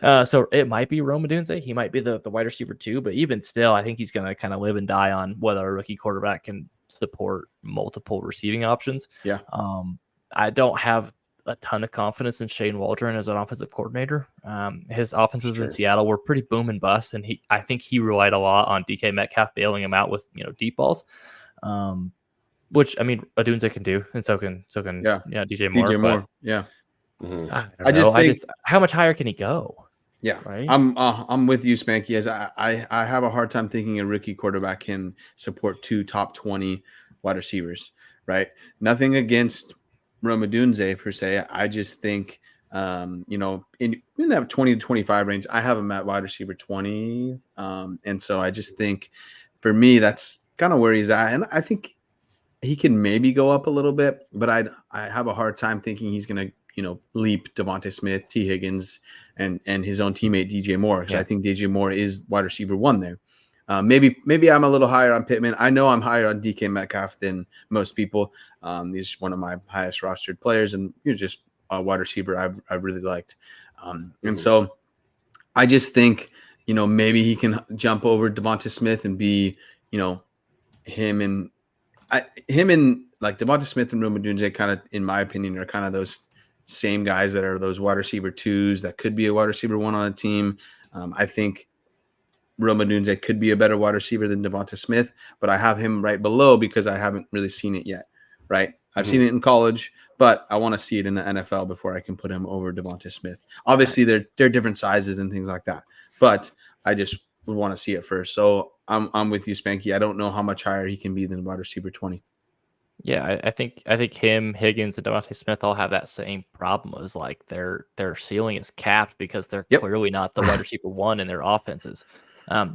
So it might be Rome Odunze. He might be the wide receiver too, but even still, I think he's going to kind of live and die on whether a rookie quarterback can support multiple receiving options. Yeah. I don't have a ton of confidence in Shane Waldron as an offensive coordinator. His offenses in Seattle were pretty boom and bust, and I think he relied a lot on DK Metcalf bailing him out with deep balls, which I mean Odunze can do, and so can DJ Moore. DJ Moore, yeah. I just think how much higher can he go? Yeah, right. I'm with you, Spanky. As I have a hard time thinking a rookie quarterback can support 2 top 20 wide receivers, right? Nothing against Rome Odunze per se. I just think, in that 20 to 25 range, I have him at wide receiver 20, and so I just think, for me, that's kind of where he's at, and I think he can maybe go up a little bit, but I have a hard time thinking he's going to leap Devontae Smith, T. Higgins, and his own teammate DJ Moore, because I think DJ Moore is wide receiver 1 there. Maybe I'm a little higher on Pittman. I know I'm higher on DK Metcalf than most people. He's one of my highest rostered players, and he's just a wide receiver I've really liked. And so I just think maybe he can jump over Devontae Smith and be him and like Devontae Smith and Rome Odunze kind of, in my opinion, are kind of those same guys that are those wide receiver 2s that could be a wide receiver 1 on a team. I think Rome Odunze could be a better wide receiver than Devonta Smith, but I have him right below because I haven't really seen it yet, right? I've seen it in college, but I want to see it in the NFL before I can put him over Devonta Smith. Obviously, they're different sizes and things like that, but I just would want to see it first. So I'm with you, Spanky. I don't know how much higher he can be than wide receiver 20. Yeah, I think him, Higgins, and Devontae Smith all have that same problem. Is like their ceiling is capped because they're clearly not the wide receiver 1 in their offenses.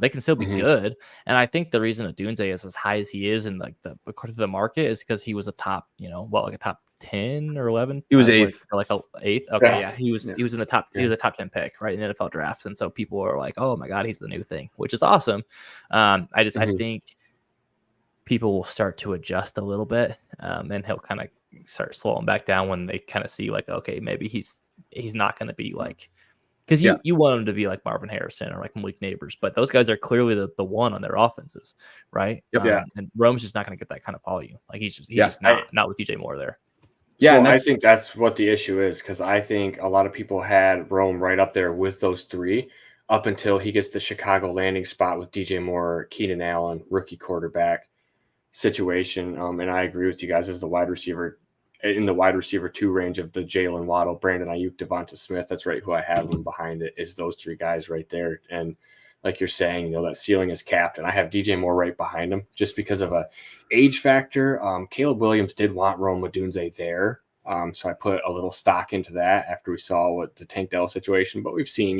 They can still be good, and I think the reason Odunze is as high as he is in like according to the market is because he was a top, like a top 10 or 11. He was 8th, like a 8th. Okay, yeah, he was in the top. He was a top 10 pick, right, in the NFL draft, and so people are like, "Oh my God, he's the new thing," which is awesome. I think people will start to adjust a little bit, and he'll kind of start slowing back down when they kind of see like, okay, maybe he's not going to be like, because you want him to be like Marvin Harrison or like Malik Neighbors, but those guys are clearly the one on their offenses, right? And Rome's just not going to get that kind of volume. Like he's just not with DJ Moore there. Yeah, so and I think that's what the issue is, because I think a lot of people had Rome right up there with those 3 up until he gets the Chicago landing spot with DJ Moore, Keenan Allen, rookie quarterback situation. And I agree with you guys as the wide receiver in the wide receiver 2 range of the Jalen Waddle, Brandon Ayuk, Devonta Smith. That's right. Who I have them behind it is those 3 guys right there. And like you're saying, that ceiling is capped, and I have DJ Moore right behind him just because of a age factor. Caleb Williams did want Rome Odunze there. So I put a little stock into that after we saw what the Tank Dell situation, but we've seen,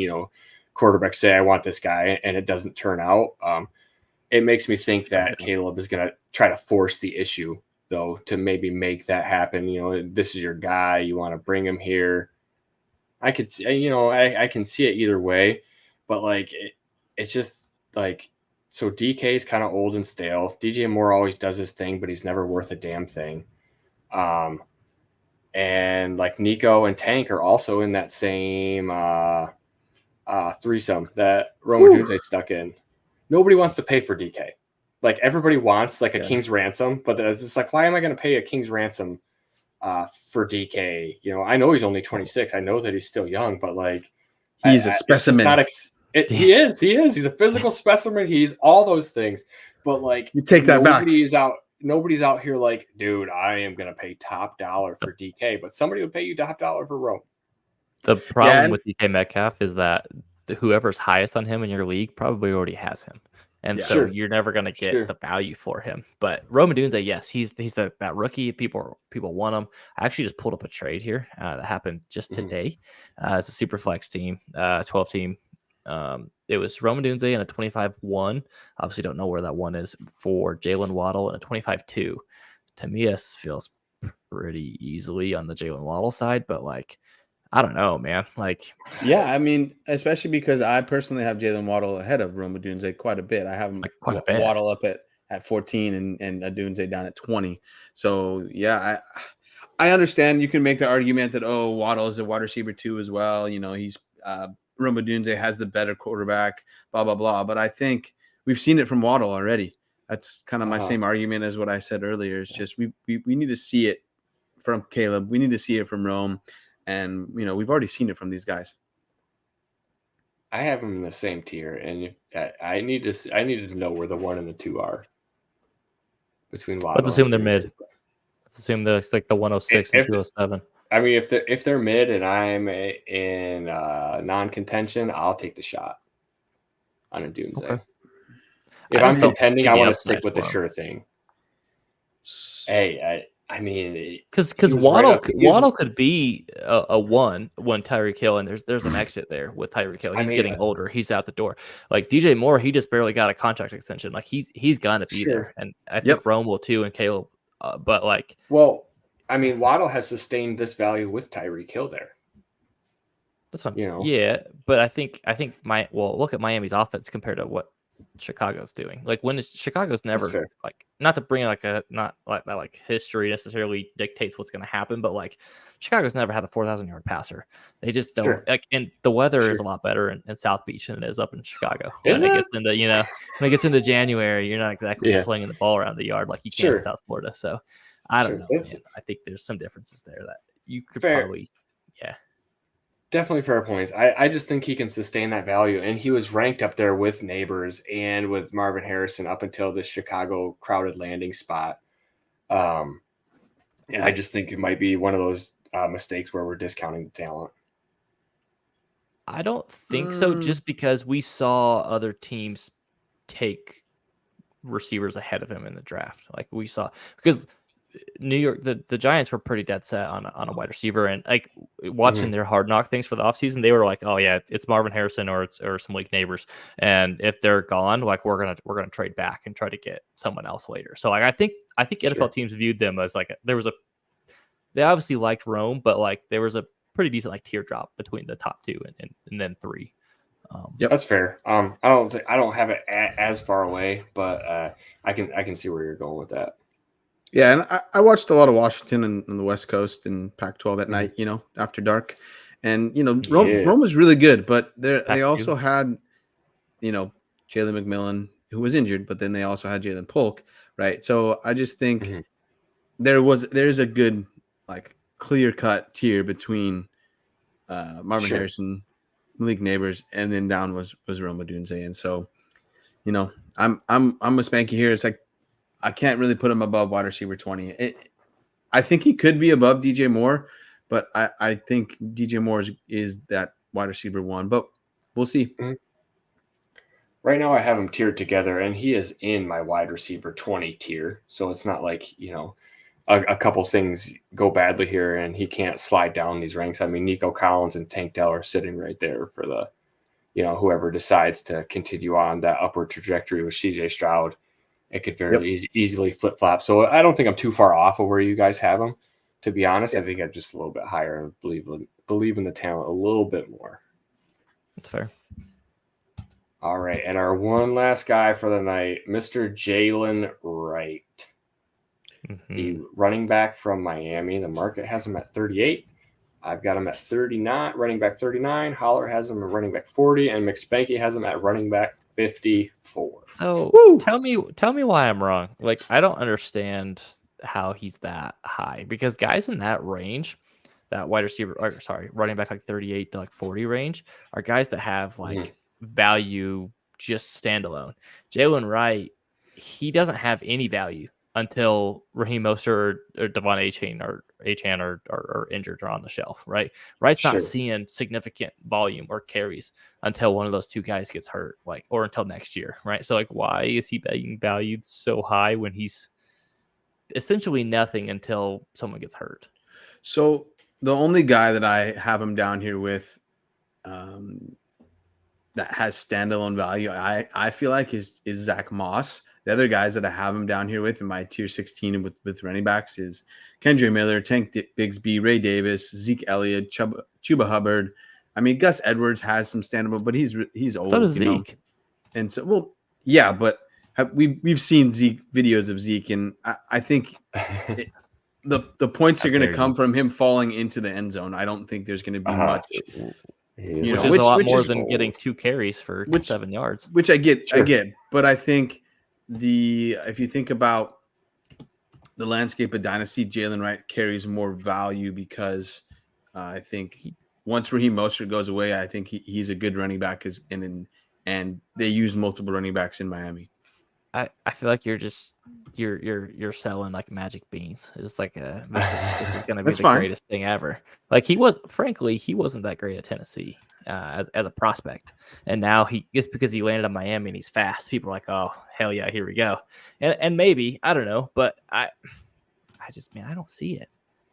quarterbacks say, I want this guy, and it doesn't turn out. It makes me think that Caleb is going to try to force the issue, though, to maybe make that happen. This is your guy. You want to bring him here. I could, I can see it either way, but like, it's just like, so DK is kind of old and stale. DJ Moore always does his thing, but he's never worth a damn thing. And like Nico and Tank are also in that same threesome that Rome Odunze stuck in. Nobody wants to pay for DK. Like everybody wants like a king's ransom, but it's just like, why am I going to pay a king's ransom for DK? I know he's only 26. I know that he's still young, but like he's a specimen. He is. He's a physical specimen. He's all those things. But like, you take that back. Nobody's out. nobody's out here like, dude, I am going to pay top dollar for DK, but somebody would pay you top dollar for Rome. The problem with DK Metcalf is that whoever's highest on him in your league probably already has him. And so you're never going to get the value for him. But Rome Odunze, yes, he's that rookie. People want him. I actually just pulled up a trade here that happened just today. It's a super flex team, 12 team. It was Rome Odunze and a 25-1. Obviously, don't know where that one is for Jalen Waddle and a 25-2. To me, this feels pretty easily on the Jalen Waddle side, but like, I don't know, man. Like, yeah, I mean, especially because I personally have Jalen Waddle ahead of Rome Odunze quite a bit. I have him Waddle up at 14 and Odunze down at 20. So yeah, I understand you can make the argument that Waddle is a wide receiver too as well. You know, he's Rome Odunze has the better quarterback, blah blah blah. But I think we've seen it from Waddle already. That's kind of my same argument as what I said earlier. It's just we need to see it from Caleb. We need to see it from Rome. And, you know, we've already seen it from these guys. I have them in the same tier, and I needed to know where the 1 and the 2 are between Waddle. Let's assume they're mid. Let's assume they're like the 106 and 207. I mean, if they're mid and I'm in non-contention, I'll take the shot on a Odunze. Okay. If I'm contending, I want to stick with the sure thing. Hey, I mean, because Waddle could be a 1 when Tyreek Hill, and there's an exit there with Tyreek Hill. He's getting older. He's out the door. Like DJ Moore, he just barely got a contract extension. Like he's gonna be there, and I think Rome will too, and Caleb. But like, well, I mean, Waddle has sustained this value with Tyreek Hill there. That's fine. Yeah, but I think look at Miami's offense compared to what Chicago's doing. Like when Chicago's never like, not to bring not like history necessarily dictates what's going to happen, but like Chicago's never had a 4,000-yard passer. They just don't like, and the weather is a lot better in South Beach than it is up in Chicago. When it gets into January, you're not exactly slinging the ball around the yard like you can in South Florida. So I don't know, man. I think there's some differences there that you could probably Definitely fair points. I just think he can sustain that value. And he was ranked up there with Neighbors and with Marvin Harrison up until this Chicago crowded landing spot. And I just think it might be one of those mistakes where we're discounting the talent. I don't think so, just because we saw other teams take receivers ahead of him in the draft. Like we saw, because New York, the Giants were pretty dead set on a wide receiver, and like watching their Hard Knock things for the offseason, they were like, oh yeah, it's Marvin Harrison or some Malik Neighbors, and if they're gone, like we're gonna trade back and try to get someone else later. So like I think NFL teams viewed them as like they obviously liked Rome, but like there was a pretty decent like teardrop between the top 2 and then 3. That's fair. I don't have it as far away, but I can see where you're going with that. Yeah, and I watched a lot of Washington and the West Coast and Pac-12 at night, you know, after dark. And, you know, Rome was really good, but they also had, you know, Jalen McMillan, who was injured, but then they also had Jalen Polk, right? So I just think there's a good, like, clear-cut tier between Marvin Harrison, Malik Neighbors, and then down was Rome Odunze. And so, you know, I'm with Spanky here. It's like, I can't really put him above wide receiver 20. I think he could be above DJ Moore, but I think DJ Moore is that wide receiver 1, but we'll see. Right now I have him tiered together, and he is in my wide receiver 20 tier. So it's not like, you know, a couple things go badly here and he can't slide down these ranks. I mean, Nico Collins and Tank Dell are sitting right there for the, you know, whoever decides to continue on that upward trajectory with CJ Stroud. It could very easily flip-flop. So I don't think I'm too far off of where you guys have them. To be honest, I think I'm just a little bit higher and believe in the talent a little bit more. That's fair. All right, and our one last guy for the night, Mr. Jalen Wright. The running back from Miami. The market has him at 38. I've got him at 39, running back 39. Holler has him at running back 40, and McSpanky has him at running back 54. So tell me why I'm wrong. Like, I don't understand how he's that high, because guys in that range, that wide receiver, running back like 38 to like 40 range, are guys that have like value just standalone. Jalen Wright, he doesn't have any value until Raheem Mostert or Devon Achane are injured or on the shelf, right? Wright's not Sure. seeing significant volume or carries until one of those two guys gets hurt, or until next year, right? So why is he being valued so high when he's essentially nothing until someone gets hurt? So the only guy that I have him down here with that has standalone value, I feel like is Zach Moss. The other guys that I have him down here with in my tier 16 with running backs is Kendre Miller, Tank Bigsby, Ray Davis, Zeke Elliott, Chuba Hubbard. I mean, Gus Edwards has some standable, but he's old. So does Zeke. And so, yeah, but we've seen Zeke videos of Zeke, and I think the points are going to come from him falling into the end zone. I don't think there's going to be much. Which is a lot more than getting 2 carries for 7 yards. Which I get, but I think if you think about the landscape of Dynasty, Jalen Wright carries more value because I think once Raheem Mostert goes away, I think he's a good running back, and they use multiple running backs in Miami. I feel like you're selling like magic beans. It's like this is going to be the greatest thing ever. Like he wasn't that great at Tennessee as a prospect, and now just because he landed on Miami and he's fast, people are like, oh hell yeah, here we go. And maybe I don't know, but I don't see it.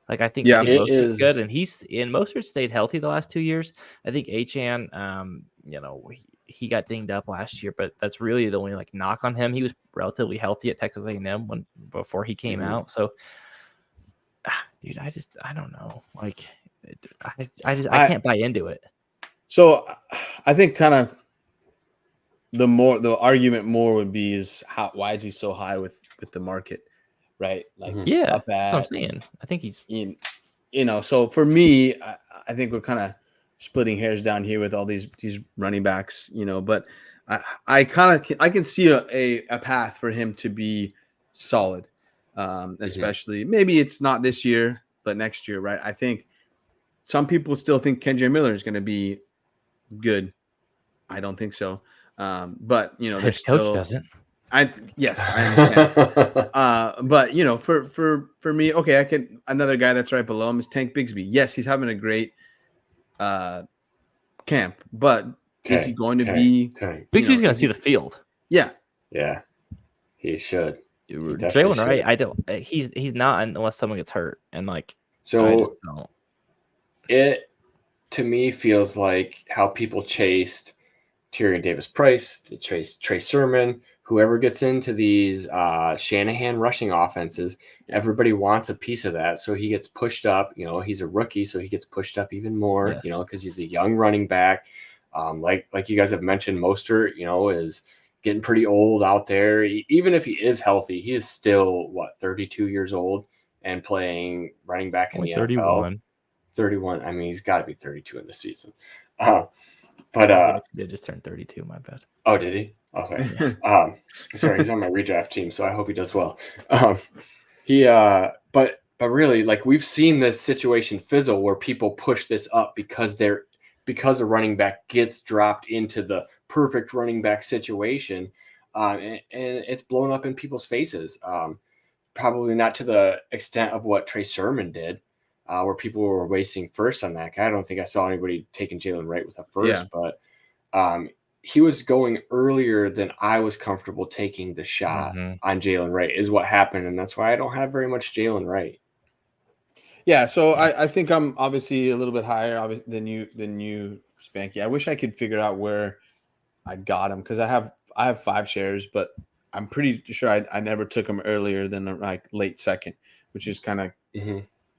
Like I think Mostert's good, and Mostert stayed healthy the last 2 years. I think Achane, he got dinged up last year, but that's really the only knock on him. He was relatively healthy at Texas A&M before he came out. So, dude, I don't know. Like, I can't buy into it. So, I think kind of the argument more would be why is he so high with the market, right? Like, that's what I'm saying. I think he's So for me, I think we're kind of splitting hairs down here with all these running backs, but I can see a path for him to be solid, especially maybe it's not this year, but next year, right? I think some people still think Kendre Miller is going to be good. I don't think so. But his coach doesn't. I understand. But for me, okay, another guy that's right below him is Tank Bigsby. Yes, he's having a great camp, but is he going to be? Bigsby's going to see the field. Yeah, he should. Jalen Wright, I don't. He's not unless someone gets hurt, and so I just don't. It to me feels like how people chased Tyrion Davis-Price, they chased Trey Sermon. Whoever gets into these Shanahan rushing offenses, everybody wants a piece of that. So he gets pushed up. He's a rookie, so he gets pushed up even more. Yes. Because he's a young running back. Like you guys have mentioned, Mostert, is getting pretty old out there. Even if he is healthy, he is still 32 years old and playing running back in the 31. NFL. 31. I mean, he's got to be 32 in the season. But they just turned 32. My bad. Oh, did he? Okay. Sorry, he's on my redraft team, so I hope he does well. But really, we've seen this situation fizzle where people push this up because a running back gets dropped into the perfect running back situation, and it's blown up in people's faces. Probably not to the extent of what Trey Sermon did, where people were wasting first on that guy. I don't think I saw anybody taking Jalen Wright with a first, but he was going earlier than I was comfortable taking the shot on Jalen Wright is what happened. And that's why I don't have very much Jalen Wright. Yeah. So I think I'm obviously a little bit higher than you, Spanky. I wish I could figure out where I got him, because I have 5 shares, but I'm pretty sure I never took him earlier than late second, which is kind of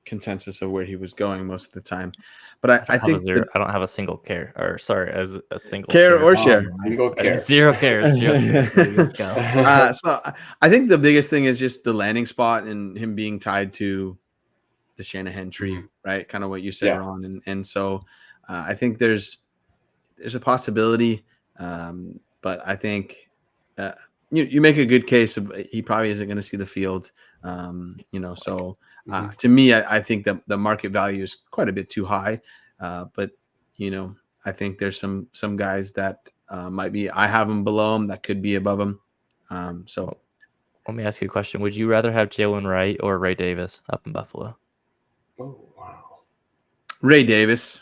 consensus of where he was going most of the time. But I think I don't have a single care, or sorry, as a single care or share. Single care. 0 cares. Let's go. So I think the biggest thing is just the landing spot and him being tied to the Shanahan tree, right? Kind of what you said, Ron. And so I think there's a possibility, but I think you make a good case of he probably isn't going to see the field, so. To me, I think that the market value is quite a bit too high, but I think there's some guys that might be. I have them below them that could be above them. So Let me ask you a question. Would you rather have Jalen Wright or Ray Davis up in Buffalo? Oh, wow. Ray Davis.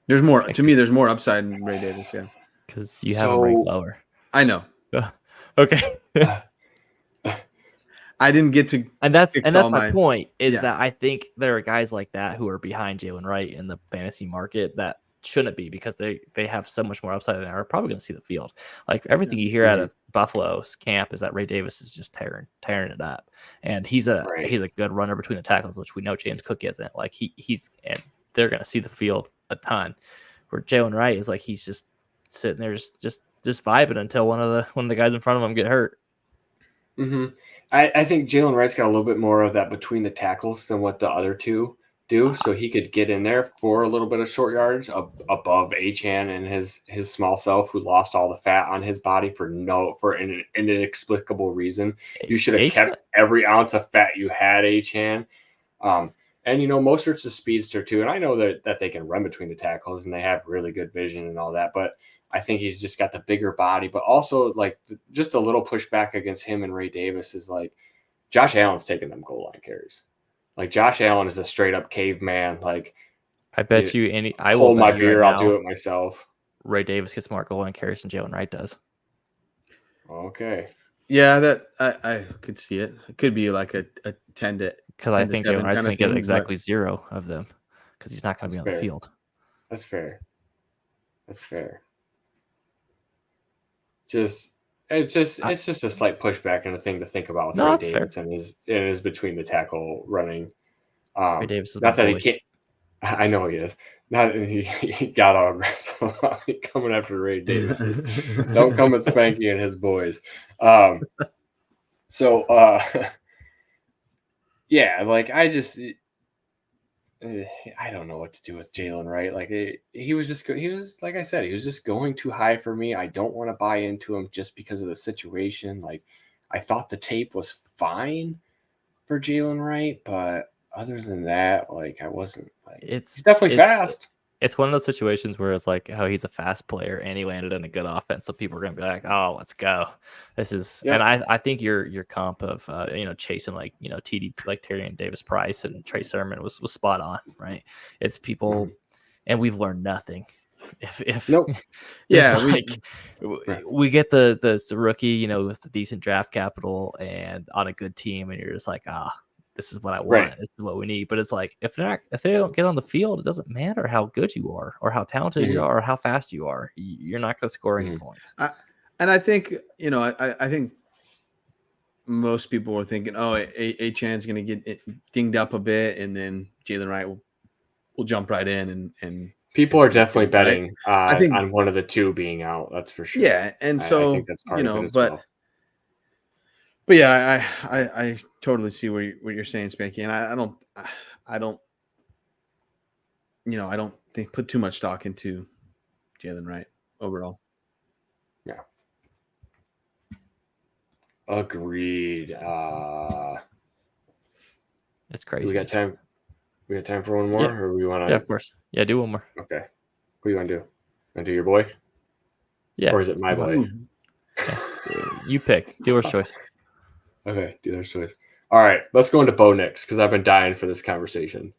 There's more to me. There's more upside in Ray Davis. Yeah, because you have him ranked lower. I know. Okay. I didn't get to, and that's my point. Is that I think there are guys like that who are behind Jalen Wright in the fantasy market that shouldn't be because they have so much more upside and are probably going to see the field. Like everything you hear out of Buffalo's camp is that Ray Davis is just tearing it up, and he's a good runner between the tackles, which we know James Cook isn't. Like he's and they're going to see the field a ton. Where Jalen Wright is like he's just sitting there just vibing until one of the guys in front of him get hurt. Mm-hmm. I think Jalen Wright's got a little bit more of that between the tackles than what the other two do, so he could get in there for a little bit of short yards above Achane and his small self, who lost all the fat on his body for an inexplicable reason. You should have kept every ounce of fat you had, Achane. And Mostert's a speedster too, and I know that they can run between the tackles and they have really good vision and all that, but I think he's just got the bigger body, but also like just a little pushback against him and Ray Davis is like Josh Allen's taking them goal line carries. Like Josh Allen is a straight up caveman. Like I bet I will hold my beer. I'll do it myself. Ray Davis gets more goal line carries than Jalen Wright does. Okay. Yeah, that I could see it. It could be like a 10 to because I think Jalen Wright's going to get exactly 0 of them because he's not going to be on the field. That's fair. It's just a slight pushback and a thing to think about with Ray Davis and his between the tackle running. Ray Davis is not that he can't. I know he is. Not he got all aggressive coming after Ray Davis. Don't come at Spanky and his boys. Yeah, like I don't know what to do with Jalen Wright. Like he was like I said, he was just going too high for me. I don't want to buy into him just because of the situation. Like I thought the tape was fine for Jalen Wright, but other than that, like I wasn't like he's definitely fast. It's one of those situations where it's like, oh, he's a fast player and he landed in a good offense, so people are gonna be like, oh, let's go. This is, and I think your comp of chasing like TD like Tyrion Davis Price and Trey Sermon was spot on, right? It's people, and we've learned nothing. If nope, we get the rookie, with the decent draft capital and on a good team, and you're just like, this is what I want. Right. This is what we need. But it's like if they don't get on the field, it doesn't matter how good you are or how talented you are or how fast you are. You're not going to score any points. I think I think most people were thinking, oh, Achane's going to get dinged up a bit, and then Jalen Wright will jump right in and people are definitely betting on one of the two being out. That's for sure. Yeah, and so I think that's part of it as well. But yeah, I totally see what you're saying, Spanky, and I don't think put too much stock into Jalen Wright overall. Yeah, agreed. It's crazy. We got time. We got time for one more, or we want to? Yeah, of course. Yeah, do one more. Okay. What do you want to do? Want to do your boy? Yeah. Or is it my boy? Yeah. You pick. Dealer's choice. Okay, dealer's choice. All right, let's go into Bo Nix because I've been dying for this conversation,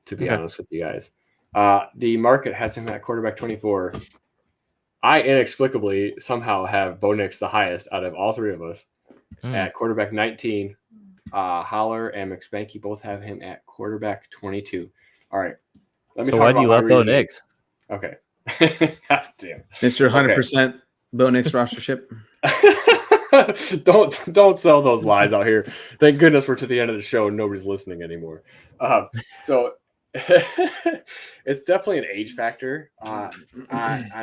to be honest with you guys. The market has him at quarterback 24. I inexplicably somehow have Bo Nix the highest out of all three of us at quarterback 19. Holler and McSpanky both have him at quarterback 22. All right. So why do you love Bo Nix? Okay. God damn. Mr. 100% Bo Nix rostership. Don't sell those lies out here. Thank goodness we're to the end of the show and nobody's listening anymore. So it's definitely an age factor on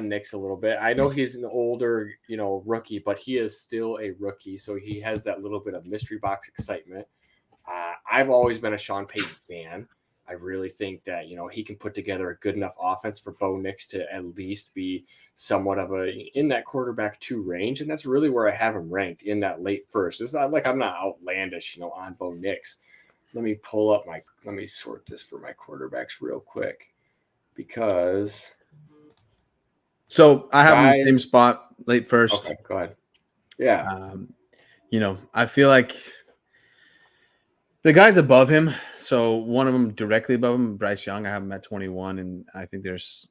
Nix a little bit. I know he's an older, rookie, but he is still a rookie, so he has that little bit of mystery box excitement. I've always been a Sean Payton fan. I really think that, he can put together a good enough offense for Bo Nix to at least be somewhat of in that quarterback 2 range. And that's really where I have him ranked, in that late first. It's not like I'm not outlandish, on Bo Nix. Let me sort this for my quarterbacks real quick because. So I have him in the same spot, late first. Okay, go ahead. Yeah. I feel like the guys above him. So one of them directly above him, Bryce Young. I have him at 21, and I think there's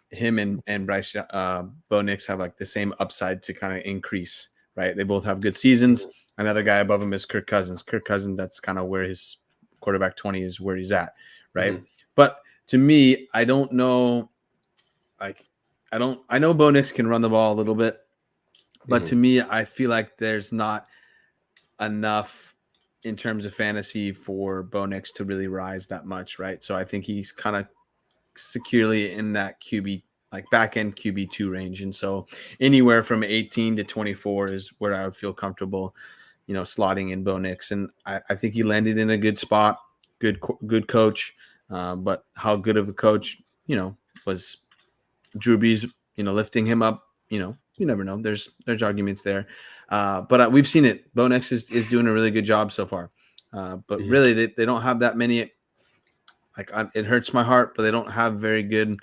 him and Bryce Bo Nix have like the same upside to kind of increase. Right, they both have good seasons. Another guy above him is Kirk Cousins. Kirk Cousins, that's kind of where his quarterback 20 is where he's at. Right, but to me, I don't know. Like, I know Bo Nix can run the ball a little bit, but to me, I feel like there's not enough in terms of fantasy for Bo Nix to really rise that much, right? So I think he's kind of securely in that QB, like back end QB2 range. And so anywhere from 18 to 24 is where I would feel comfortable, slotting in Bo Nix. And I think he landed in a good spot, good coach. But how good of a coach, was Drew Brees, lifting him up, you never know. There's arguments there. But we've seen it. Bo Nix is doing a really good job so far. But really, they don't have that many. Like, it hurts my heart, but they don't have very good,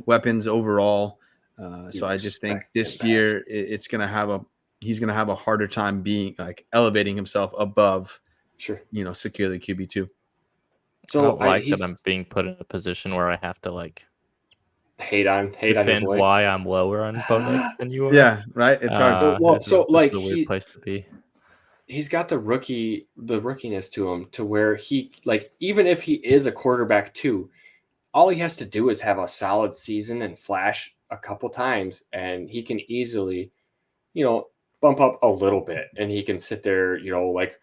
weapons overall. So I just think this year he's going to have a harder time being like elevating himself above, securely QB2. So I don't like that I'm being put in a position where I have to like defend why I'm lower on Bo Nix than you are. Yeah, right. It's hard. It's a weird place to be. He's got the rookiness to him, to where he, like, even if he is a quarterback too, all he has to do is have a solid season and flash a couple times, and he can easily, bump up a little bit, and he can sit there, like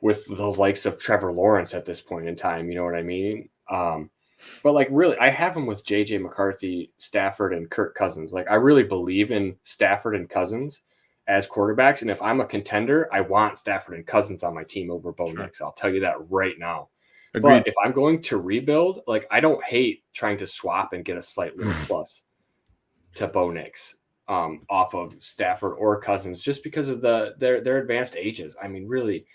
with the likes of Trevor Lawrence at this point in time. You know what I mean? But like, really, I have him with JJ McCarthy, Stafford, and Kirk Cousins. Like, I really believe in Stafford and Cousins as quarterbacks. And if I'm a contender, I want Stafford and Cousins on my team over Bo Nix. I'll tell you that right now. Agreed. But if I'm going to rebuild, like, I don't hate trying to swap and get a slight little plus to Bo Nix off of Stafford or Cousins, just because of their advanced ages. I mean, really,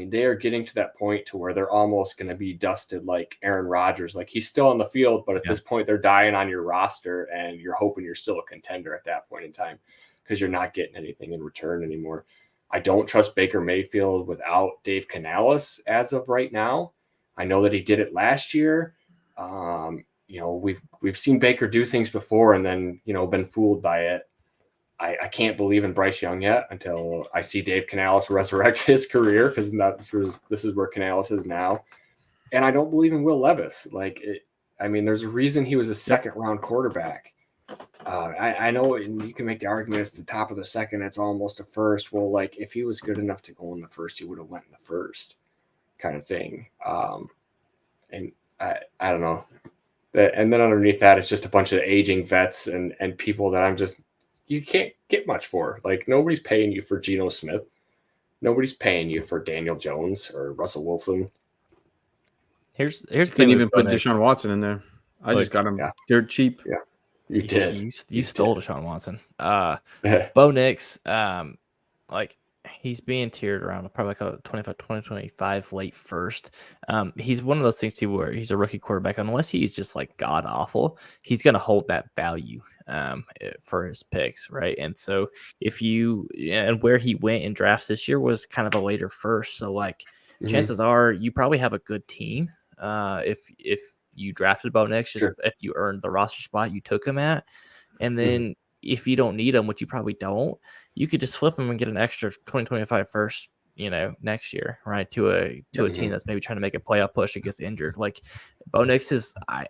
they are getting to that point to where they're almost going to be dusted like Aaron Rodgers. Like, he's still on the field, but at this point, they're dying on your roster, and you're hoping you're still a contender at that point in time, because you're not getting anything in return anymore. I don't trust Baker Mayfield without Dave Canales as of right now. I know that he did it last year. We've seen Baker do things before and then, been fooled by it. I can't believe in Bryce Young yet until I see Dave Canales resurrect his career, because this is where Canales is now. And I don't believe in Will Levis. There's a reason he was a second-round quarterback. I know you can make the argument it's the top of the second, it's almost a first. Well, like, if he was good enough to go in the first, he would have went in the first, kind of thing. And I don't know. And then underneath that, it's just a bunch of aging vets and people that you can't get much for. Like, nobody's paying you for Geno Smith. Nobody's paying you for Daniel Jones or Russell Wilson. Here's the thing. Couldn't even put Deshaun Watson in there. I just got him dirt cheap. Yeah. You did. You stole Deshaun Watson. Bo Nix, he's being tiered around probably like a 2025 late first. He's one of those things too where he's a rookie quarterback. Unless he's just like god awful, he's going to hold that value for his picks, right? And so and where he went in drafts this year was kind of a later first. So like chances are you probably have a good team if you drafted Bo Nix, just if you earned the roster spot you took him at. And then if you don't need him, which you probably don't, you could just flip him and get an extra 2025 first, next year, right? To a team that's maybe trying to make a playoff push and gets injured. Like, Bo Nix is, I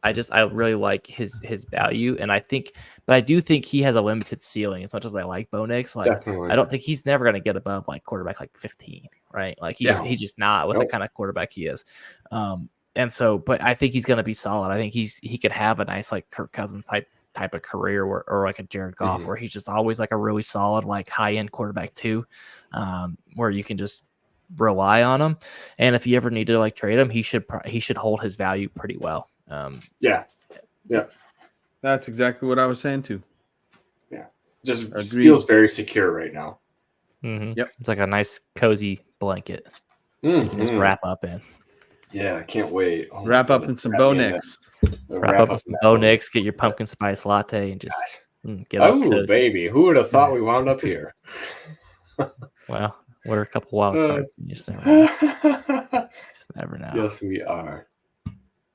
really like his value, and I do think he has a limited ceiling. As much as I like Bo Nix, like, definitely. I don't think he's never going to get above like quarterback like 15, right? Like he's just not with the kind of quarterback he is. And so, but I think he's going to be solid. I think he could have a nice like Kirk Cousins type of career, or like a Jared Goff, where he's just always like a really solid like high end quarterback too, where you can just rely on him. And if you ever need to like trade him, he should hold his value pretty well. Yeah, that's exactly what I was saying too. Yeah, just feels very secure right now. Yep, it's like a nice cozy blanket you can just wrap up in. Yeah, I can't wait. Wrap up in some Bo Nix. Wrap up with some Bo Nix, get your pumpkin spice latte, and just get up. Oh, baby. Who would have thought we wound up here? Well, we're a couple wild Uh, cards. You just never know. Just never know. Yes, we are.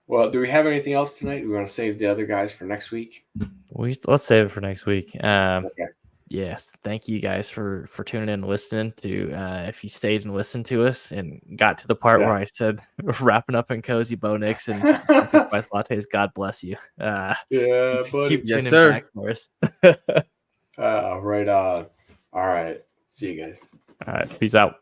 Well, do we have anything else tonight? We want to save the other guys for next week. Let's save it for next week. Okay. Yes, thank you guys for tuning in and listening to. If you stayed and listened to us and got to the part where I said wrapping up in cozy Bo Nix and spice lattes, God bless you. Yeah, keep Yes, tuning sir. back for us. Right on. All right. See you guys. All right, peace out.